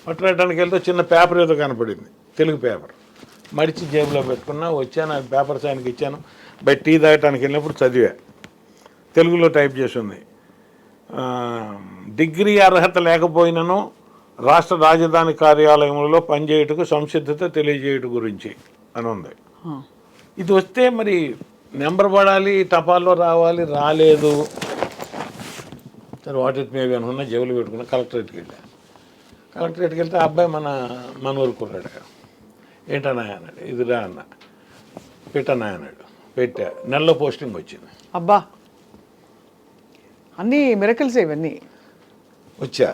పట్టడానికి వెళ్తే చిన్న పేపర్ ఏదో కనపడింది, తెలుగు పేపర్. మడిచి జేబులో పెట్టుకున్నా, వచ్చాను, ఆ పేపర్స్ ఆయనకి ఇచ్చాను. బయట టీ తాగటానికి వెళ్ళినప్పుడు చదివా, తెలుగులో టైప్ చేసి ఉంది. డిగ్రీ అర్హత లేకపోయినను రాష్ట్ర రాజధాని కార్యాలయంలో పనిచేయుటకు సంసిద్ధత తెలియజేయుట గురించి అని ఉంది. ఇది వస్తే మరి నెంబర్ పడాలి, టపాల్లో రావాలి, రాలేదు. సరే వాటి మేబీ అనుకున్నా, జేబులు పెట్టుకున్నా, కలెక్టరేట్కి వెళ్ళా. కలెక్టరేట్కి వెళ్తే ఆ అబ్బాయి మన ఊరుకున్నాడు. ఏంటన్నా అన్నాడు. ఇదిరా అన్న, పెట్టన్నా అన్నాడు. పెట్టా, నెలలో పోస్టింగ్ వచ్చింది. అబ్బా, అన్నీ మిరకల్స్ ఇవన్నీ. వచ్చా.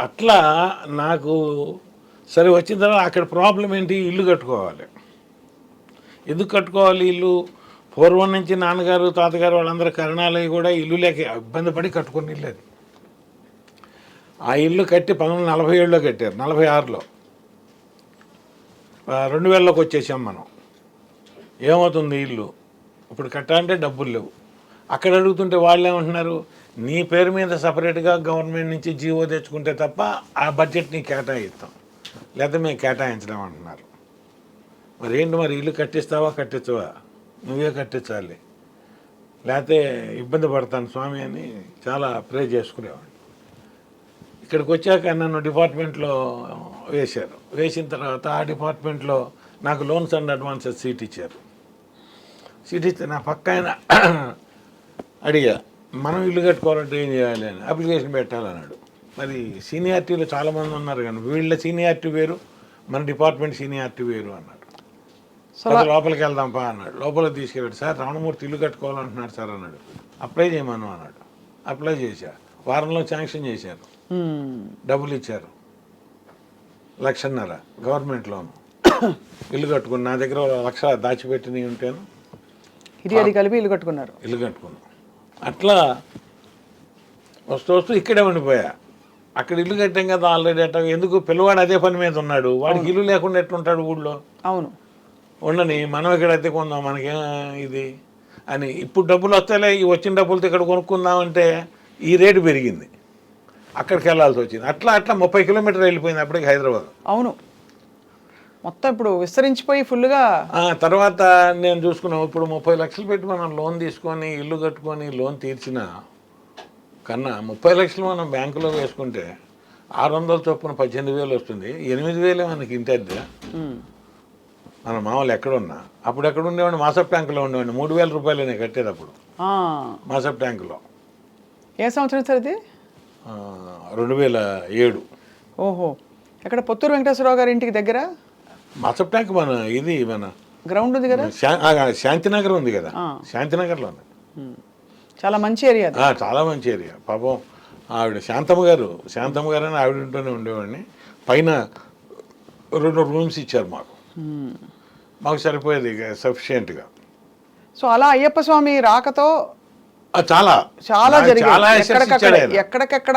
అట్లా నాకు సరే వచ్చిన తర్వాత అక్కడ ప్రాబ్లం ఏంటి, ఇల్లు కట్టుకోవాలి. ఎందుకు కట్టుకోవాలి ఇల్లు? పూర్వం నుంచి నాన్నగారు, తాతగారు వాళ్ళందరూ కరణాలయ్యి కూడా ఇల్లు లేక ఇబ్బంది పడి కట్టుకుని ఇల్లు అది. ఆ ఇల్లు కట్టి 1947లో కట్టారు, 46లో 2000లోకి వచ్చేసాం మనం. ఏమవుతుంది ఇల్లు? ఇప్పుడు కట్టాలంటే డబ్బులు లేవు. అక్కడ అడుగుతుంటే వాళ్ళు ఏమంటున్నారు, నీ పేరు మీద సపరేట్గా గవర్నమెంట్ నుంచి జీవో తెచ్చుకుంటే తప్ప ఆ బడ్జెట్ నీకు కేటాయిస్తాం, లేకపోతే మేము కేటాయించడం అంటున్నారు. మరి ఏంటి, మరి ఇల్లు కట్టిస్తావా కట్టించవా? నువ్వే కట్టించాలి, లేకపోతే ఇబ్బంది పడతాను స్వామి అని చాలా ప్రే చేసుకునేవాడిని. ఇక్కడికి వచ్చాక నన్ను డిపార్ట్మెంట్లో వేశారు. వేసిన తర్వాత ఆ డిపార్ట్మెంట్లో నాకు లోన్స్ అండ్ అడ్వాన్సెస్ సీట్ ఇచ్చారు. సీట్ ఇస్తే నా పక్క ఆయన అడిగా, మనం ఇల్లు కట్టుకోవాలంటే ఏం చేయాలి అని. అప్లికేషన్ పెట్టాలన్నాడు. మరి సీనియారిటీలో చాలామంది ఉన్నారు కానీ వీళ్ళ సీనియారిటీ వేరు, మన డిపార్ట్మెంట్ సీనియారిటీ వేరు అన్నాడు. సరే లోపలికి వెళ్దాంపా అన్నాడు. లోపలికి తీసుకెళ్ళాడు. సార్ రామమూర్తి ఇల్లు కట్టుకోవాలంటున్నాడు సార్ అన్నాడు. అప్లై చేయమను అన్నాడు. అప్లై చేశా. వారంలో శాంక్షన్ చేశారు, డబ్బులు ఇచ్చారు, 1.5 లక్ష గవర్నమెంట్ లోను. ఇల్లు కట్టుకుని నా దగ్గర 1 లక్ష దాచిపెట్టి ఉంటాను. ఇది కలిపి ఇల్లు కట్టుకున్నారు. ఇల్లు కట్టుకున్నాను. అట్లా వస్తూ ఇక్కడే ఉండిపోయా. అక్కడ ఇల్లు కట్టాం కదా ఆల్రెడీ. అట్లా ఎందుకు, పిల్లవాడు అదే పని మీద ఉన్నాడు, వాడికి ఇల్లు లేకుండా ఎట్లుంటాడు ఊళ్ళో? అవును, ఉండని, మనం ఇక్కడ అయితే కొందాం, మనకేం ఇది అని. ఇప్పుడు డబ్బులు వస్తాయిలే, ఈ వచ్చిన డబ్బులతో ఇక్కడ కొనుక్కుందామంటే ఈ రేటు పెరిగింది, అక్కడికి వెళ్ళాల్సి వచ్చింది. అట్లా 30 కిలోమీటర్లు వెళ్ళిపోయింది అప్పటికి హైదరాబాద్. అవును, మొత్తం ఇప్పుడు విస్తరించిపోయి ఫుల్గా. తర్వాత నేను చూసుకున్నాం, ఇప్పుడు 30 లక్షలు పెట్టి మనం లోన్ తీసుకొని ఇల్లు కట్టుకొని లోన్ తీర్చిన కన్నా 30 లక్షలు మనం బ్యాంకులో వేసుకుంటే 600 చొప్పున 18,000 వస్తుంది. 8,000 మనకి ఇంటి అద్దె. మన మామూలు ఎక్కడున్నా, అప్పుడు ఎక్కడ ఉండేవాడిని, మాసప్ ట్యాంకులో ఉండేవాడిని. 3,000 రూపాయలు నేను కట్టేది అప్పుడు మాసప్ ట్యాంకులో. ఏ సంవత్సరం సార్ ఇది? 2007. ఓహో, ఎక్కడ? పుత్తూరు వెంకటేశ్వరరావు గారి ఇంటికి దగ్గర మాసప్ ట్యాంక్. మన గ్రౌండ్ ఉంది కదా, శాంతినగర్ ఉంది కదా, శాంతినగర్లో ఉంది. చాలా మంచి ఏరియా, చాలా మంచి ఏరియా. పాపం ఆవిడ శాంతమ్మ గారు అని ఆవిడ ఇంట్లోనే ఉండేవాడిని. పైన 2 రూమ్స్ ఇచ్చారు మాకు సరిపోయేది సఫిషియెంట్గా. సో అలా అయ్యప్ప స్వామి రాకతో చాలా చాలా నాకు జరిగాయి. చాలా assets ఎక్కడికక్కడ ఇచ్చాడు ఆయన. ఎక్కడికక్కడ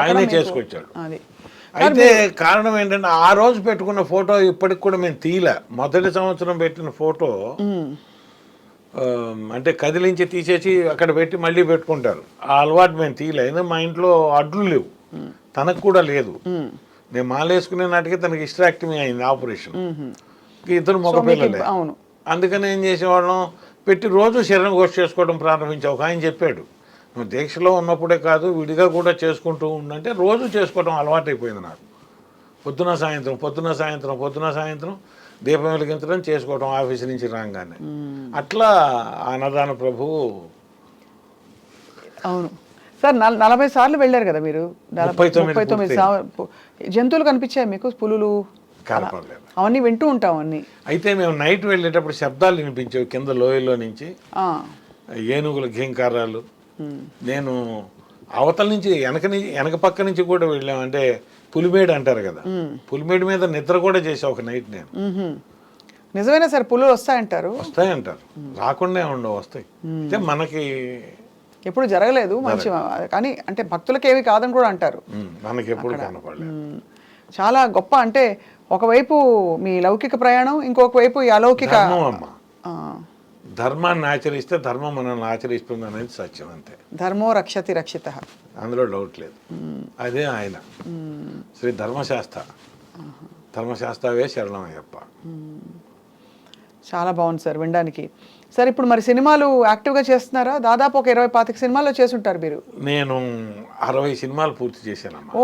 ఆయనే మీకు- చేసుకొచ్చాడు. అది అయితే కారణం ఏంటంటే ఆ రోజు పెట్టుకున్న ఫోటో ఇప్పటికి కూడా మేము తీయలే. మొదటి సంవత్సరం పెట్టిన ఫోటో అంటే కదిలించి తీసేసి అక్కడ పెట్టి మళ్ళీ పెట్టుకుంటారు. ఆ అలవాటు మేము తీయలే. ఎందుకంటే మా ఇంట్లో అడ్లు లేవు, తనకు కూడా లేదు. నేను మాలేసుకునే నాటికి తనకి హిస్టరాక్టమీ అయింది, ఆపరేషన్. ఇద్దరు మగ పిల్లలే. అవును. అందుకని ఏం చేసేవాళ్ళం, పెట్టి రోజు శరీరం గోష్ఠి చేసుకోవడం ప్రారంభించావు. ఒక ఆయన చెప్పాడు, నువ్వు దీక్షలో ఉన్నప్పుడే కాదు విడిగా కూడా చేసుకుంటూ ఉండంటే రోజు చేసుకోవడం అలవాటైపోయింది నాకు. పొద్దున సాయంత్రం దీపం వెలిగించడం, చేసుకోవడం ఆఫీస్ నుంచి రాగానే. అట్లా అన్నదాన ప్రభువు. అవును సార్. 40 సార్లు వెళ్ళారు కదా మీరు. 39 జంతువులు కనిపించాయి మీకు, పులులు కనపడలేదు. అవన్నీ వింటూ ఉంటాం అన్ని. అయితే మేము నైట్ వెళ్ళేటప్పుడు శబ్దాలు వినిపించేవి కింద లోయలో నుంచి, ఆ, ఏనుగుల ఘీంకారాలు. నేను అవతల నుంచి వెనక పక్క నుంచి కూడా వెళ్ళాం. అంటే పులిమేడు అంటారు కదా, పులిమేడు మీద నిద్ర కూడా చేసా ఒక నైట్ నేను. నిజమేనా సార్? పులులు వస్తాయంటారు. వస్తాయంటారు, రాకుండా ఉండవు, వస్తాయి. అంటే మనకి ఎప్పుడు జరగలేదు మంచి, కానీ అంటే భక్తులకి ఏమి కాదని కూడా అంటారు. మనకి ఎప్పుడు కనపడలేదు. చాలా గొప్ప. అంటే ఒకవైపు మీ లౌకిక ప్రయాణం, ఇంకొక వైపు ఈ అలౌకిక. ధర్మం అమ్మ, ధర్మాన్ని ఆచరిస్తే ధర్మం మనల్ని ఆచరిస్తుంది అనేది సత్యం, అంతే. ధర్మో రక్షతి రక్షిత, అందులో డౌట్ లేదు. అదే ఆయన శ్రీ ధర్మశాస్త్రవే శరణమయ్యప్ప. చాలా బాగుంది సార్ వినడానికి. సార్ ఇప్పుడు మరి సినిమాలు యాక్టివ్గా చేస్తున్నారా? దాదాపు ఒక 20-25 సినిమాల్లో చేసుంటారు మీరు. నేను 60 సినిమాలు పూర్తి చేశానమ్మా. ఓ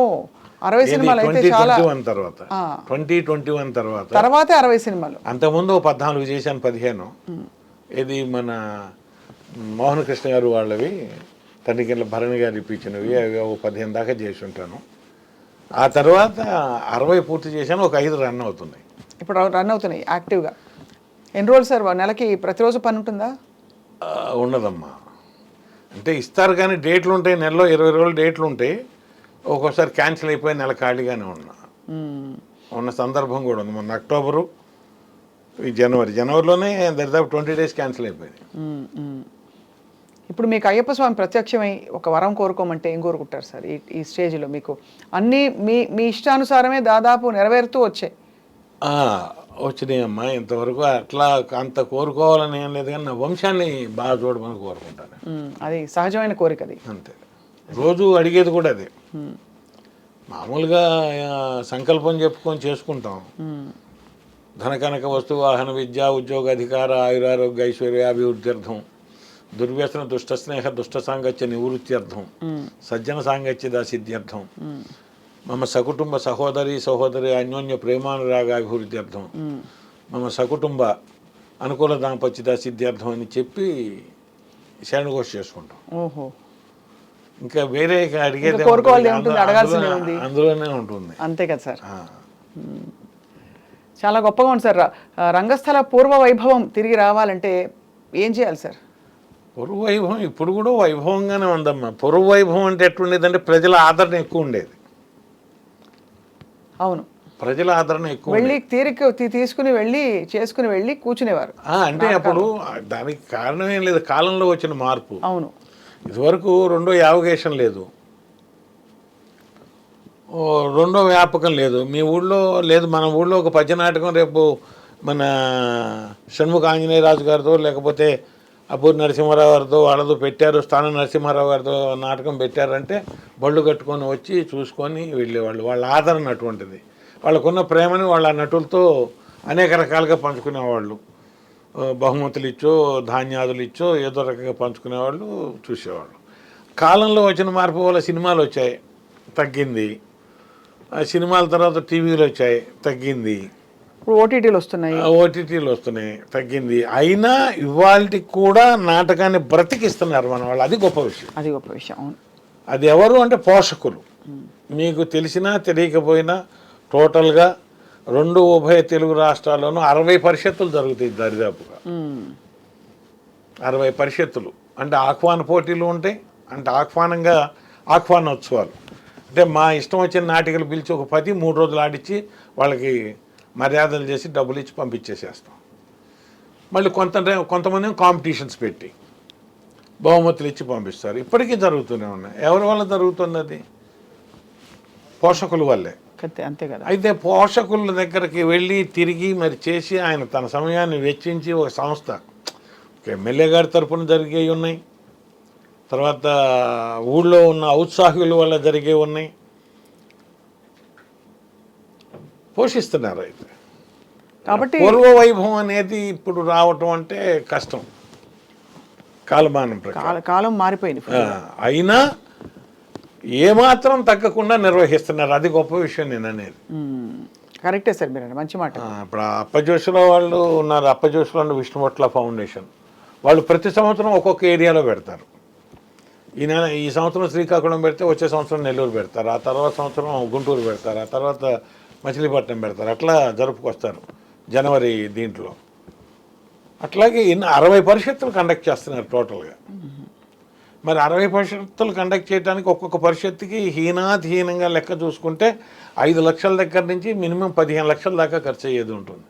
60 సినిమాలు అయితే చాలా. 2021 తర్వాత తర్వాతే 60 సినిమాలు. అంతకుముందు 14 చేశాను, 15. ఇది మన మోహన్ కృష్ణ గారు వాళ్ళవి, తండ్రికిండ్ల భరణి గారు ఇప్పించినవి, అవి ఒక 15 దాకా చేసి ఉంటాను. ఆ తర్వాత 60 పూర్తి చేశాను, ఒక 5 రన్ అవుతున్నాయి. ఇప్పుడు రన్ అవుతున్నాయి యాక్టివ్గా. ఎన్ని రోజులు సార్ నెలకి? ప్రతిరోజు పని ఉంటుందా? ఉండదమ్మా. అంటే ఇస్తారు కానీ డేట్లు ఉంటాయి, నెలలో 20 రోజులు డేట్లు ఉంటాయి. ఒక్కోసారి క్యాన్సిల్ అయిపోయి నెల ఖాళీగానే ఉన్న సందర్భం కూడా ఉంది. మొన్న అక్టోబరు, ఈ జనవరిలోనే దాదాపు 20 days క్యాన్సిల్ అయిపోయింది. ఇప్పుడు మీకు అయ్యప్ప స్వామి ప్రత్యక్షమై ఒక వరం కోరుకోమంటే ఏం కోరుకుంటారు సార్? ఈ స్టేజ్లో మీకు అన్నీ మీ ఇష్టానుసారమే దాదాపు నెరవేరుతూ వచ్చాయి. వచ్చినాయమ్మా. ఇంతవరకు అట్లా అంత కోరుకోవాలని ఏం లేదు, కానీ నా వంశాన్ని బాగా చూడమని కోరుకుంటాను. అది సహజమైన కోరిక, అది అంతే. రోజు అడిగేది కూడా అదే. మామూలుగా సంకల్పం చెప్పుకొని చేసుకుంటాం. ధనకనక వస్తు వాహన విద్యా ఉద్యోగ అధికార ఆయురారోగ్య ఐశ్వర్యాభివృద్ధ్యర్థం, దుర్వ్యసన దుష్ట స్నేహ దుష్ట సాంగత్య నివృత్త్యర్థం, సజ్జన సాంగత్య సిద్ధ్యర్థం, మమ సకుటుంబ సహోదరి అన్యోన్య ప్రేమానురాగాభివృద్ధ్యర్థం, మమ సకుటుంబ అనుకూల దాంపత్యత సిద్ధ్యర్థం అని చెప్పి శరణఘోష చేసుకుంటాం. ఓహో, ఇంకా వేరే అడిగేది అందులోనే ఉంటుంది. అంతే కదా సార్. చాలా గొప్పగా ఉంది సార్. రంగస్థల పూర్వ వైభవం తిరిగి రావాలంటే ఏం చేయాలి సార్? పూర్వ వైభవం ఇప్పుడు కూడా వైభవంగానే ఉందమ్మా. పూర్వ వైభవం అంటే ఎట్లుండేదంటే ప్రజల ఆదరణ ఎక్కువ ఉండేది. అవును, ప్రజల ఆదరణ ఎక్కువ, వెళ్ళి తీరిక తీసుకుని వెళ్ళి చేసుకుని వెళ్ళి కూర్చునేవారు. అంటే అప్పుడు దానికి కారణం ఏం లేదు, కాలంలో వచ్చిన మార్పు. అవును, ఇదివరకు రెండో యావగేషన్ లేదు, రెండో వ్యాపకం లేదు. మీ ఊళ్ళో లేదు, మన ఊళ్ళో ఒక పద్యనాటకం రేపు మన షణ్ముఖ ఆంజనేయరాజు గారితో లేకపోతే అపూర్ నరసింహారావు గారితో వాళ్ళతో పెట్టారు, స్థానం నరసింహారావు గారితో నాటకం పెట్టారంటే బళ్ళు కట్టుకొని వచ్చి చూసుకొని వెళ్ళేవాళ్ళు. వాళ్ళ ఆదరణ అటువంటిది. వాళ్ళకున్న ప్రేమని వాళ్ళ నటులతో అనేక రకాలుగా పంచుకునేవాళ్ళు. బహుమతులు ఇచ్చో ధాన్యాదులు ఇచ్చో ఏదో రకంగా పంచుకునేవాళ్ళు, చూసేవాళ్ళు. కాలంలో వచ్చిన మార్పు వల్ల సినిమాలు వచ్చాయి, తగ్గింది. ఆ సినిమాల తర్వాత టీవీలు వచ్చాయి, తగ్గింది. ఇప్పుడు ఓటీటీలు వస్తున్నాయి, తగ్గింది. అయినా ఇవాళకి కూడా నాటకాన్ని బ్రతికిస్తున్నారు మన వాళ్ళు. అది గొప్ప విషయం. అవును. అది ఎవరు అంటే పోషకులు. మీకు తెలిసినా తెలియకపోయినా టోటల్గా 2 ఉభయ తెలుగు రాష్ట్రాల్లోనూ 60 పరిషత్తులు జరుగుతాయి దరిదాపుగా. 60 పరిషత్తులు అంటే ఆహ్వాన పోటీలు ఉంటాయి. అంటే ఆహ్వానోత్సవాలు అంటే మా ఇష్టం వచ్చిన నాటికలు పిలిచి ఒక 3 రోజులు ఆడిచ్చి వాళ్ళకి మర్యాదలు చేసి డబ్బులు ఇచ్చి పంపించేసేస్తాం. మళ్ళీ కొంతమంది కాంపిటీషన్స్ పెట్టి బహుమతులు ఇచ్చి పంపిస్తారు. ఇప్పటికీ జరుగుతూనే ఉన్నాయి. ఎవరి వల్ల జరుగుతుంది అది? పోషకుల వల్లే. అంతే కదా. అయితే పోషకుల దగ్గరికి వెళ్ళి తిరిగి మరి చేసి ఆయన తన సమయాన్ని వెచ్చించి ఒక సంస్థ ఎమ్మెల్యే గారి తరఫున జరిగేవి ఉన్నాయి, తర్వాత ఊళ్ళో ఉన్న ఔత్సాహికుల వల్ల జరిగేవి ఉన్నాయి, పోషిస్తున్నారు. అయితే కాబట్టి పూర్వ వైభవం అనేది ఇప్పుడు రావటం అంటే కష్టం, కాలమానం ప్రకారం కాలం మారిపోయింది. అయినా ఏమాత్రం తగ్గకుండా నిర్వహిస్తున్నారు. అది గొప్ప విషయం నేను అనేది. కరెక్టే సార్, మీరు మంచి మాట. ఇప్పుడు అప్పజోషుల వాళ్ళు ఉన్నారు, అప్పజోషుల విష్ణుమట్ల ఫౌండేషన్ వాళ్ళు ప్రతి సంవత్సరం ఒక్కొక్క ఏరియాలో పెడతారు. ఈ సంవత్సరం శ్రీకాకుళం పెడితే వచ్చే సంవత్సరం నెల్లూరు పెడతారు, ఆ తర్వాత సంవత్సరం గుంటూరు పెడతారు, ఆ తర్వాత మచిలీపట్నం పెడతారు. అట్లా జరుపుకొస్తారు జనవరి దీంట్లో. అట్లాగే 60 పరిషత్తులు కండక్ట్ చేస్తున్నారు టోటల్గా. మరి 60 పరిషత్తులు కండక్ట్ చేయడానికి ఒక్కొక్క పరిషత్తుకి హీనంగా లెక్క చూసుకుంటే 5 లక్షల దగ్గర నుంచి మినిమం 15 లక్షల దాకా ఖర్చు అయ్యేది ఉంటుంది.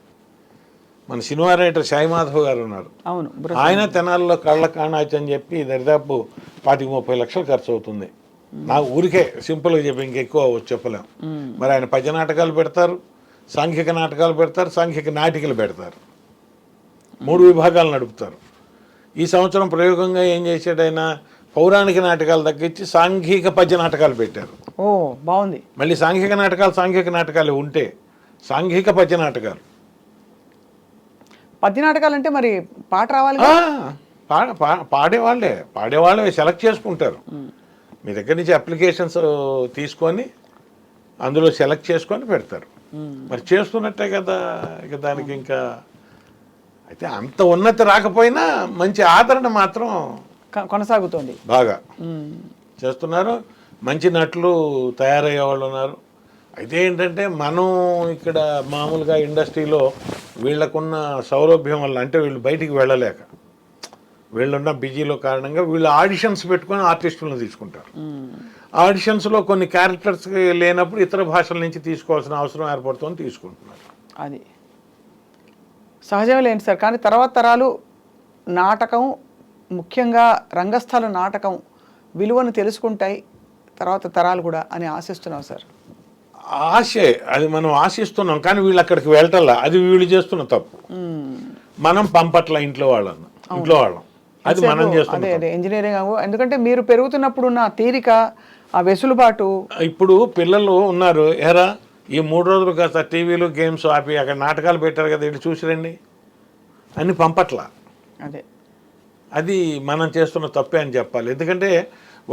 మన సినిమా రైటర్ సాయి మాధవ్ గారు ఉన్నారు, అవును, ఆయన తెనాల్లో కళ్ళ కాణాచి అని చెప్పి దరిదాపు 25-30 లక్షలు ఖర్చు అవుతుంది. నా ఊరికే సింపుల్గా చెప్పి ఇంకెక్కువ చెప్పలేం. మరి ఆయన పద్య నాటకాలు పెడతారు, సాంఘిక నాటకాలు పెడతారు, సాంఘిక నాటికలు పెడతారు, 3 విభాగాలు నడుపుతారు. ఈ సంవత్సరం ప్రయోగంగా ఏం చేశాడు ఆయన, పౌరాణిక నాటకాలు తగ్గించి సాంఘిక పద్య నాటకాలు పెట్టారు. ఓ బాగుంది. మళ్ళీ సాంఘిక నాటకాలు ఉంటే సాంఘిక పద్య నాటకాలు. పద్య నాటకాలు అంటే మరి పాట రావాలి, పాడేవాళ్ళే సెలెక్ట్ చేసుకుంటారు. మీ దగ్గర నుంచి అప్లికేషన్స్ తీసుకొని అందులో సెలెక్ట్ చేసుకొని పెడతారు. మరి చేస్తున్నట్టే కదా ఇక దానికి ఇంకా. అయితే అంత ఉన్నతి రాకపోయినా మంచి ఆదరణ మాత్రం కొనసాగుతుంది, బాగా చేస్తున్నారు. మంచి నటులు తయారయ్యే వాళ్ళు ఉన్నారు. అయితే ఏంటంటే మనం ఇక్కడ మామూలుగా ఇండస్ట్రీలో వీళ్ళకున్న సౌలభ్యం వల్ల, అంటే వీళ్ళు బయటికి వెళ్ళలేక వీళ్ళున్న బిజీలో కారణంగా వీళ్ళు ఆడిషన్స్ పెట్టుకొని ఆర్టిస్టులను తీసుకుంటారు. ఆడిషన్స్లో కొన్ని క్యారెక్టర్స్ లేనప్పుడు ఇతర భాషల నుంచి తీసుకోవాల్సిన అవసరం ఏర్పడుతుందని తీసుకుంటున్నారు. అది సహజమే లేండి సార్. కానీ తర్వాత తరాలు నాటకం, ముఖ్యంగా రంగస్థల నాటకం విలువను తెలుసుకుంటాయి తర్వాత తరాలు కూడా అని ఆశిస్తున్నాం సార్. ఆశే, అది మనం ఆశిస్తున్నాం. కానీ వీళ్ళు అక్కడికి వెళ్ళటల్లా, అది వీళ్ళు చేస్తున్న తప్పు. మనం పంపట్ల ఇంట్లో వాళ్ళం, అది మనం చేస్తున్నాం. అదే ఇంజనీరింగ్. ఎందుకంటే మీరు పెరుగుతున్నప్పుడు ఉన్న తీరిక, ఆ వెసులుబాటు. ఇప్పుడు పిల్లలు ఉన్నారు, ఎరా ఈ 3 రోజులు కాస్త టీవీలు గేమ్స్ ఆపి అక్కడ నాటకాలు పెట్టారు కదా ఇటు చూసిరండి అని పంపట్ల. అది మనం చేస్తున్న తప్పే అని చెప్పాలి. ఎందుకంటే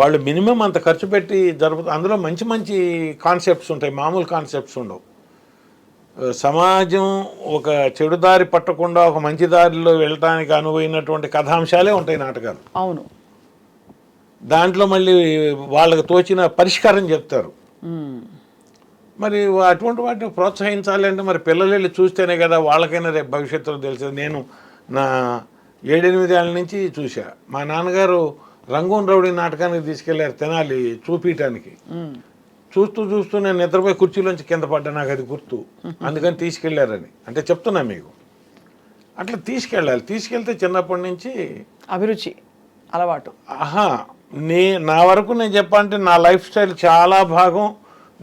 వాళ్ళు మినిమం అంత ఖర్చు పెట్టి అందులో మంచి మంచి కాన్సెప్ట్స్ ఉంటాయి, మామూలు కాన్సెప్ట్స్ ఉండవు. సమాజం ఒక చెడు దారి పట్టకుండా ఒక మంచి దారిలో వెళ్ళటానికి అనువైనటువంటి కథాంశాలే ఉంటాయి నాటకాలు. అవును, దాంట్లో మళ్ళీ వాళ్ళకి తోచిన పరిష్కారం చెప్తారు. మరి అటువంటి వాటిని ప్రోత్సహించాలి అంటే మరి పిల్లలు వెళ్ళి చూస్తేనే కదా వాళ్ళకైనా రేపు భవిష్యత్తులో తెలిసేది. నేను నా 7-8 ఏళ్ళ నుంచి చూసా. మా నాన్నగారు రంగూన్ రౌడీ నాటకానికి తీసుకెళ్లారు తెనాలి చూపించడానికి. చూస్తూ నేను నిద్రపోయి కుర్చీలోంచి కింద పడ్డా, నాకు అది గుర్తు, అందుకని తీసుకెళ్లారని. అంటే చెప్తున్నా మీకు, అట్లా తీసుకెళ్తే చిన్నప్పటి నుంచి అభిరుచి, అలవాటు. నా వరకు నేను చెప్పాలంటే నా లైఫ్ స్టైల్ చాలా భాగం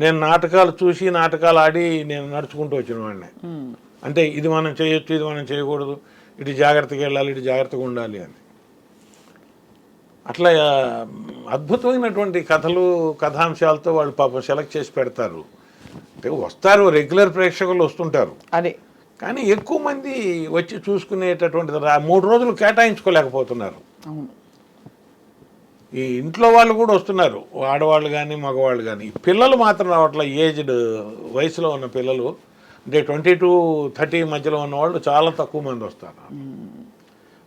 నేను నాటకాలు చూసి నాటకాలు ఆడి నేను నడుచుకుంటూ వచ్చిన వాడిని. అంటే ఇది మనం చేయొచ్చు, ఇది మనం చేయకూడదు, ఇటు జాగ్రత్తగా వెళ్ళాలి, ఇటు జాగ్రత్తగా ఉండాలి అని. అట్లా అద్భుతమైనటువంటి కథలు, కథాంశాలతో వాళ్ళు పాపం సెలెక్ట్ చేసి పెడతారు. అంటే వస్తారు, రెగ్యులర్ ప్రేక్షకులు వస్తుంటారు, అదే. కానీ ఎక్కువ మంది వచ్చి చూసుకునేటటువంటిది 3 రోజులు కేటాయించుకోలేకపోతున్నారు. ఈ ఇంట్లో వాళ్ళు కూడా వస్తున్నారు, ఆడవాళ్ళు కానీ మగవాళ్ళు కానీ. పిల్లలు మాత్రం రావట్ల. ఏజ్డ్ వయసులో ఉన్న పిల్లలు, అంటే 20-30 మధ్యలో ఉన్న వాళ్ళు చాలా తక్కువ మంది వస్తారు.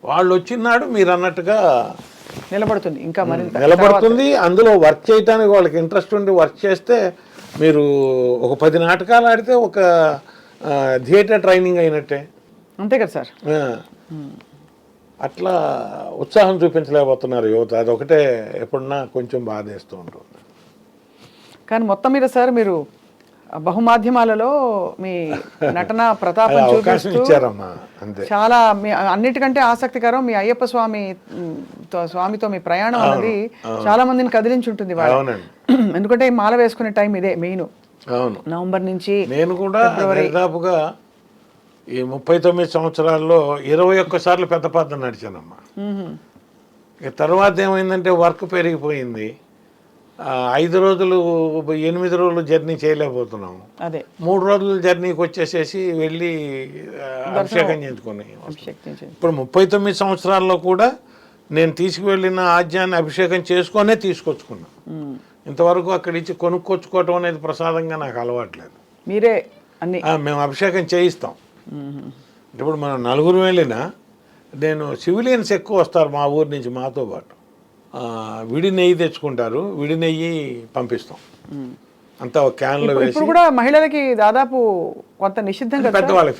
వాళ్ళు వచ్చినాడు మీరు అన్నట్టుగా నిలబడుతుంది, ఇంకా నిలబడుతుంది. అందులో వర్క్ చేయడానికి వాళ్ళకి ఇంట్రెస్ట్ ఉండి వర్క్ చేస్తే మీరు ఒక 10 నాటకాలు ఆడితే ఒక థియేటర్ ట్రైనింగ్ అయినట్టే. అంతే కదా సార్. అట్లా ఉత్సాహం చూపించలేకపోతున్నారు యువత. అదొకటే ఎప్పుడన్నా కొంచెం బాధేస్తూ ఉంటుంది. కానీ మొత్తం మీద సార్ మీరు బహుమాధ్యమాలలో మీ నటన ప్రతాపం అవకాశం చూపిస్తూ ఇచ్చారమ్మా అంతే. చాలా మీ అన్నిటికంటే ఆసక్తికరం మీ అయ్యప్ప స్వామితో మీ ప్రయాణం అనేది చాలా మందిని కదిలించి ఉంటుంది వాళ్ళ. అవునండి. ఎందుకంటే ఈ మాల వేసుకునే టైం ఇదే మెయిన్. అవును. నవంబర్ నుంచి నేను కూడా దాదాపుగా ఈ 39 సంవత్సరాల్లో 21 సార్లు పెద్దపద్మ నడిచానమ్మా. ఇక తర్వాత ఏమైందంటే వర్క్ పెరిగిపోయింది. 5 రోజులు 8 రోజులు జర్నీ చేయలేకపోతున్నాము. అదే 3 రోజుల జర్నీకి వచ్చేసేసి వెళ్ళి అభిషేకం చేయించుకొని. ఇప్పుడు 39 సంవత్సరాల్లో కూడా నేను తీసుకువెళ్ళిన ఆజ్యాన్ని అభిషేకం చేసుకొనే తీసుకొచ్చుకున్నా. ఇంతవరకు అక్కడి నుంచి కొనుక్కొచ్చుకోవటం అనేది ప్రసాదంగా నాకు అలవాట్లేదు. మీరే అన్ని మేము అభిషేకం చేయిస్తాం. ఇప్పుడు మనం 4 వెళ్ళినా నేను సివిలియన్స్ ఎక్కువ వస్తారు మా ఊరి నుంచి మాతో పాటు. విడి నెయ్యి తెచ్చుకుంటారు, విడి నెయ్యి పంపిస్తాం అంతా ఒక క్యాన్లో వేసి. ఇప్పుడు కూడా మహిళలకి దాదాపు కొంత నిషిద్ధం కదా, పెద్దవాళ్ళకి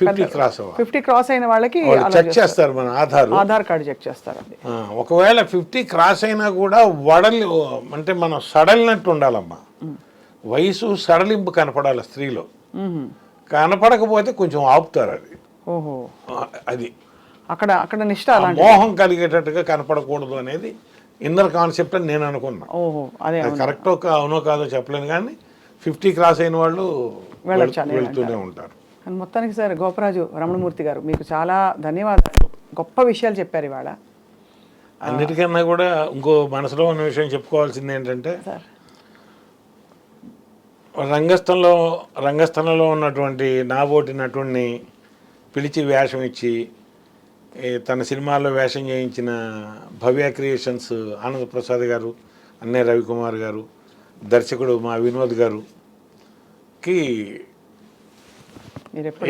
50 క్రాస్ అయిన వాళ్ళకి చెక్ చేస్తారు, మన ఆధార్ కార్డు చెక్ చేస్తారు. ఒకవేళ 50 క్రాస్ అయినా కూడా వడలి అంటే మనం సడలినట్టు ఉండాలమ్మా. వయసు సడలింపు కనపడాలి స్త్రీలో. కనపడకపోతే కొంచెం ఆపుతారు. అది ఓహో అది అక్కడ అక్కడ నిష్ఠ మోహం కలిగేటట్టుగా కనపడకూడదు అనేది ఇన్నర్ కాన్సెప్ట్ అని నేను అనుకున్నా. ఓహో అదే కరెక్టో అవునో కాదో చెప్పలేను, కానీ 50 క్రాస్ అయిన వాళ్ళు వెళ్తూనే ఉంటారు. మొత్తానికి సార్ గోపరాజు రమణమూర్తి గారు మీకు చాలా ధన్యవాదాలు. గొప్ప విషయాలు చెప్పారు ఇవాళ. అన్నిటికన్నా కూడా ఇంకో మనసులో ఉన్న విషయం చెప్పుకోవాల్సింది ఏంటంటే, రంగస్థలంలో ఉన్నటువంటి నాబోటి నటుడిని పిలిచి వేషం ఇచ్చి తన సినిమాల్లో వేషం చేయించిన భవ్య క్రియేషన్స్ ఆనందప్రసాద్ గారు, అన్నయ్య రవికుమార్ గారు, దర్శకుడు మా వినోద్ గారుకి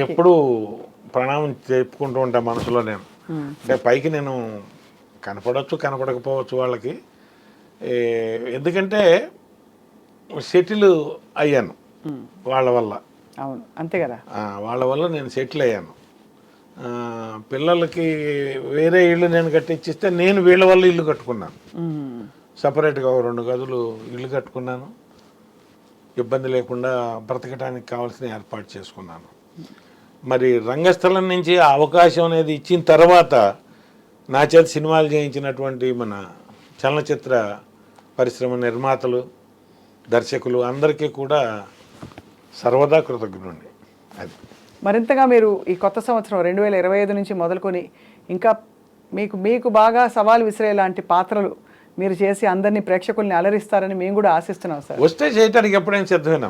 ఎప్పుడూ ప్రణామం చెప్పుకుంటూ ఉంటా మనసులో. నేను అంటే పైకి నేను కనపడవచ్చు కనపడకపోవచ్చు వాళ్ళకి, ఎందుకంటే సెటిల్ అయ్యాను వాళ్ళ వల్ల. అవును అంతే కదా, వాళ్ళ వల్ల నేను సెటిల్ అయ్యాను. పిల్లలకి వేరే ఇల్లు నేను కట్టించిస్తే నేను వీళ్ళ వల్ల ఇల్లు కట్టుకున్నాను. సపరేట్గా 2 గదులు ఇల్లు కట్టుకున్నాను. ఇబ్బంది లేకుండా బ్రతకడానికి కావాల్సిన ఏర్పాటు చేసుకున్నాను. మరి రంగస్థలం నుంచి ఆ అవకాశం అనేది ఇచ్చిన తర్వాత నా చేత సినిమాలు చేయించినటువంటి మన చలనచిత్ర పరిశ్రమ నిర్మాతలు, దర్శకులు అందరికీ కూడా సర్వదా కృతజ్ఞుడి. అది మరింతగా మీరు ఈ కొత్త సంవత్సరం 2025 నుంచి మొదలుకొని ఇంకా మీకు బాగా సవాల్ విసిరే లాంటి పాత్రలు మీరు చేసి అందరినీ ప్రేక్షకుల్ని అలరిస్తారని మేము కూడా ఆశిస్తున్నాం సార్. వస్తే చేయడానికి ఎప్పుడైనా సిద్ధమేనా.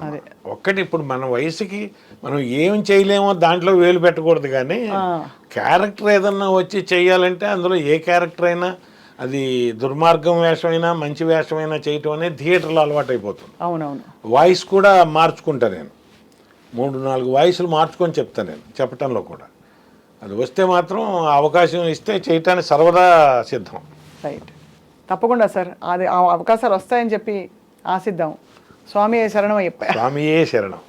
ఒక్కటి ఇప్పుడు మన వయసుకి మనం ఏం చేయలేమో దాంట్లో వేలు పెట్టకూడదు, కానీ క్యారెక్టర్ ఏదన్నా వచ్చి చేయాలంటే అందులో ఏ క్యారెక్టర్ అయినా, అది దుర్మార్గం వేషమైనా మంచి వేషమైనా చేయటం అనేది థియేటర్లో అలవాటు అయిపోతుంది. అవునవును. వాయిస్ కూడా మార్చుకుంటా నేను, 3-4 వాయిస్లు మార్చుకొని చెప్తాను నేను చెప్పటంలో కూడా. అది వస్తే మాత్రం అవకాశం ఇస్తే చేయటానికి సర్వదా సిద్ధం. రైట్, తప్పకుండా సార్. అది ఆ అవకాశాలు వస్తాయని చెప్పి ఆశిద్దాం. స్వామియే శరణం అయ్యప్ప. స్వామియే శరణం.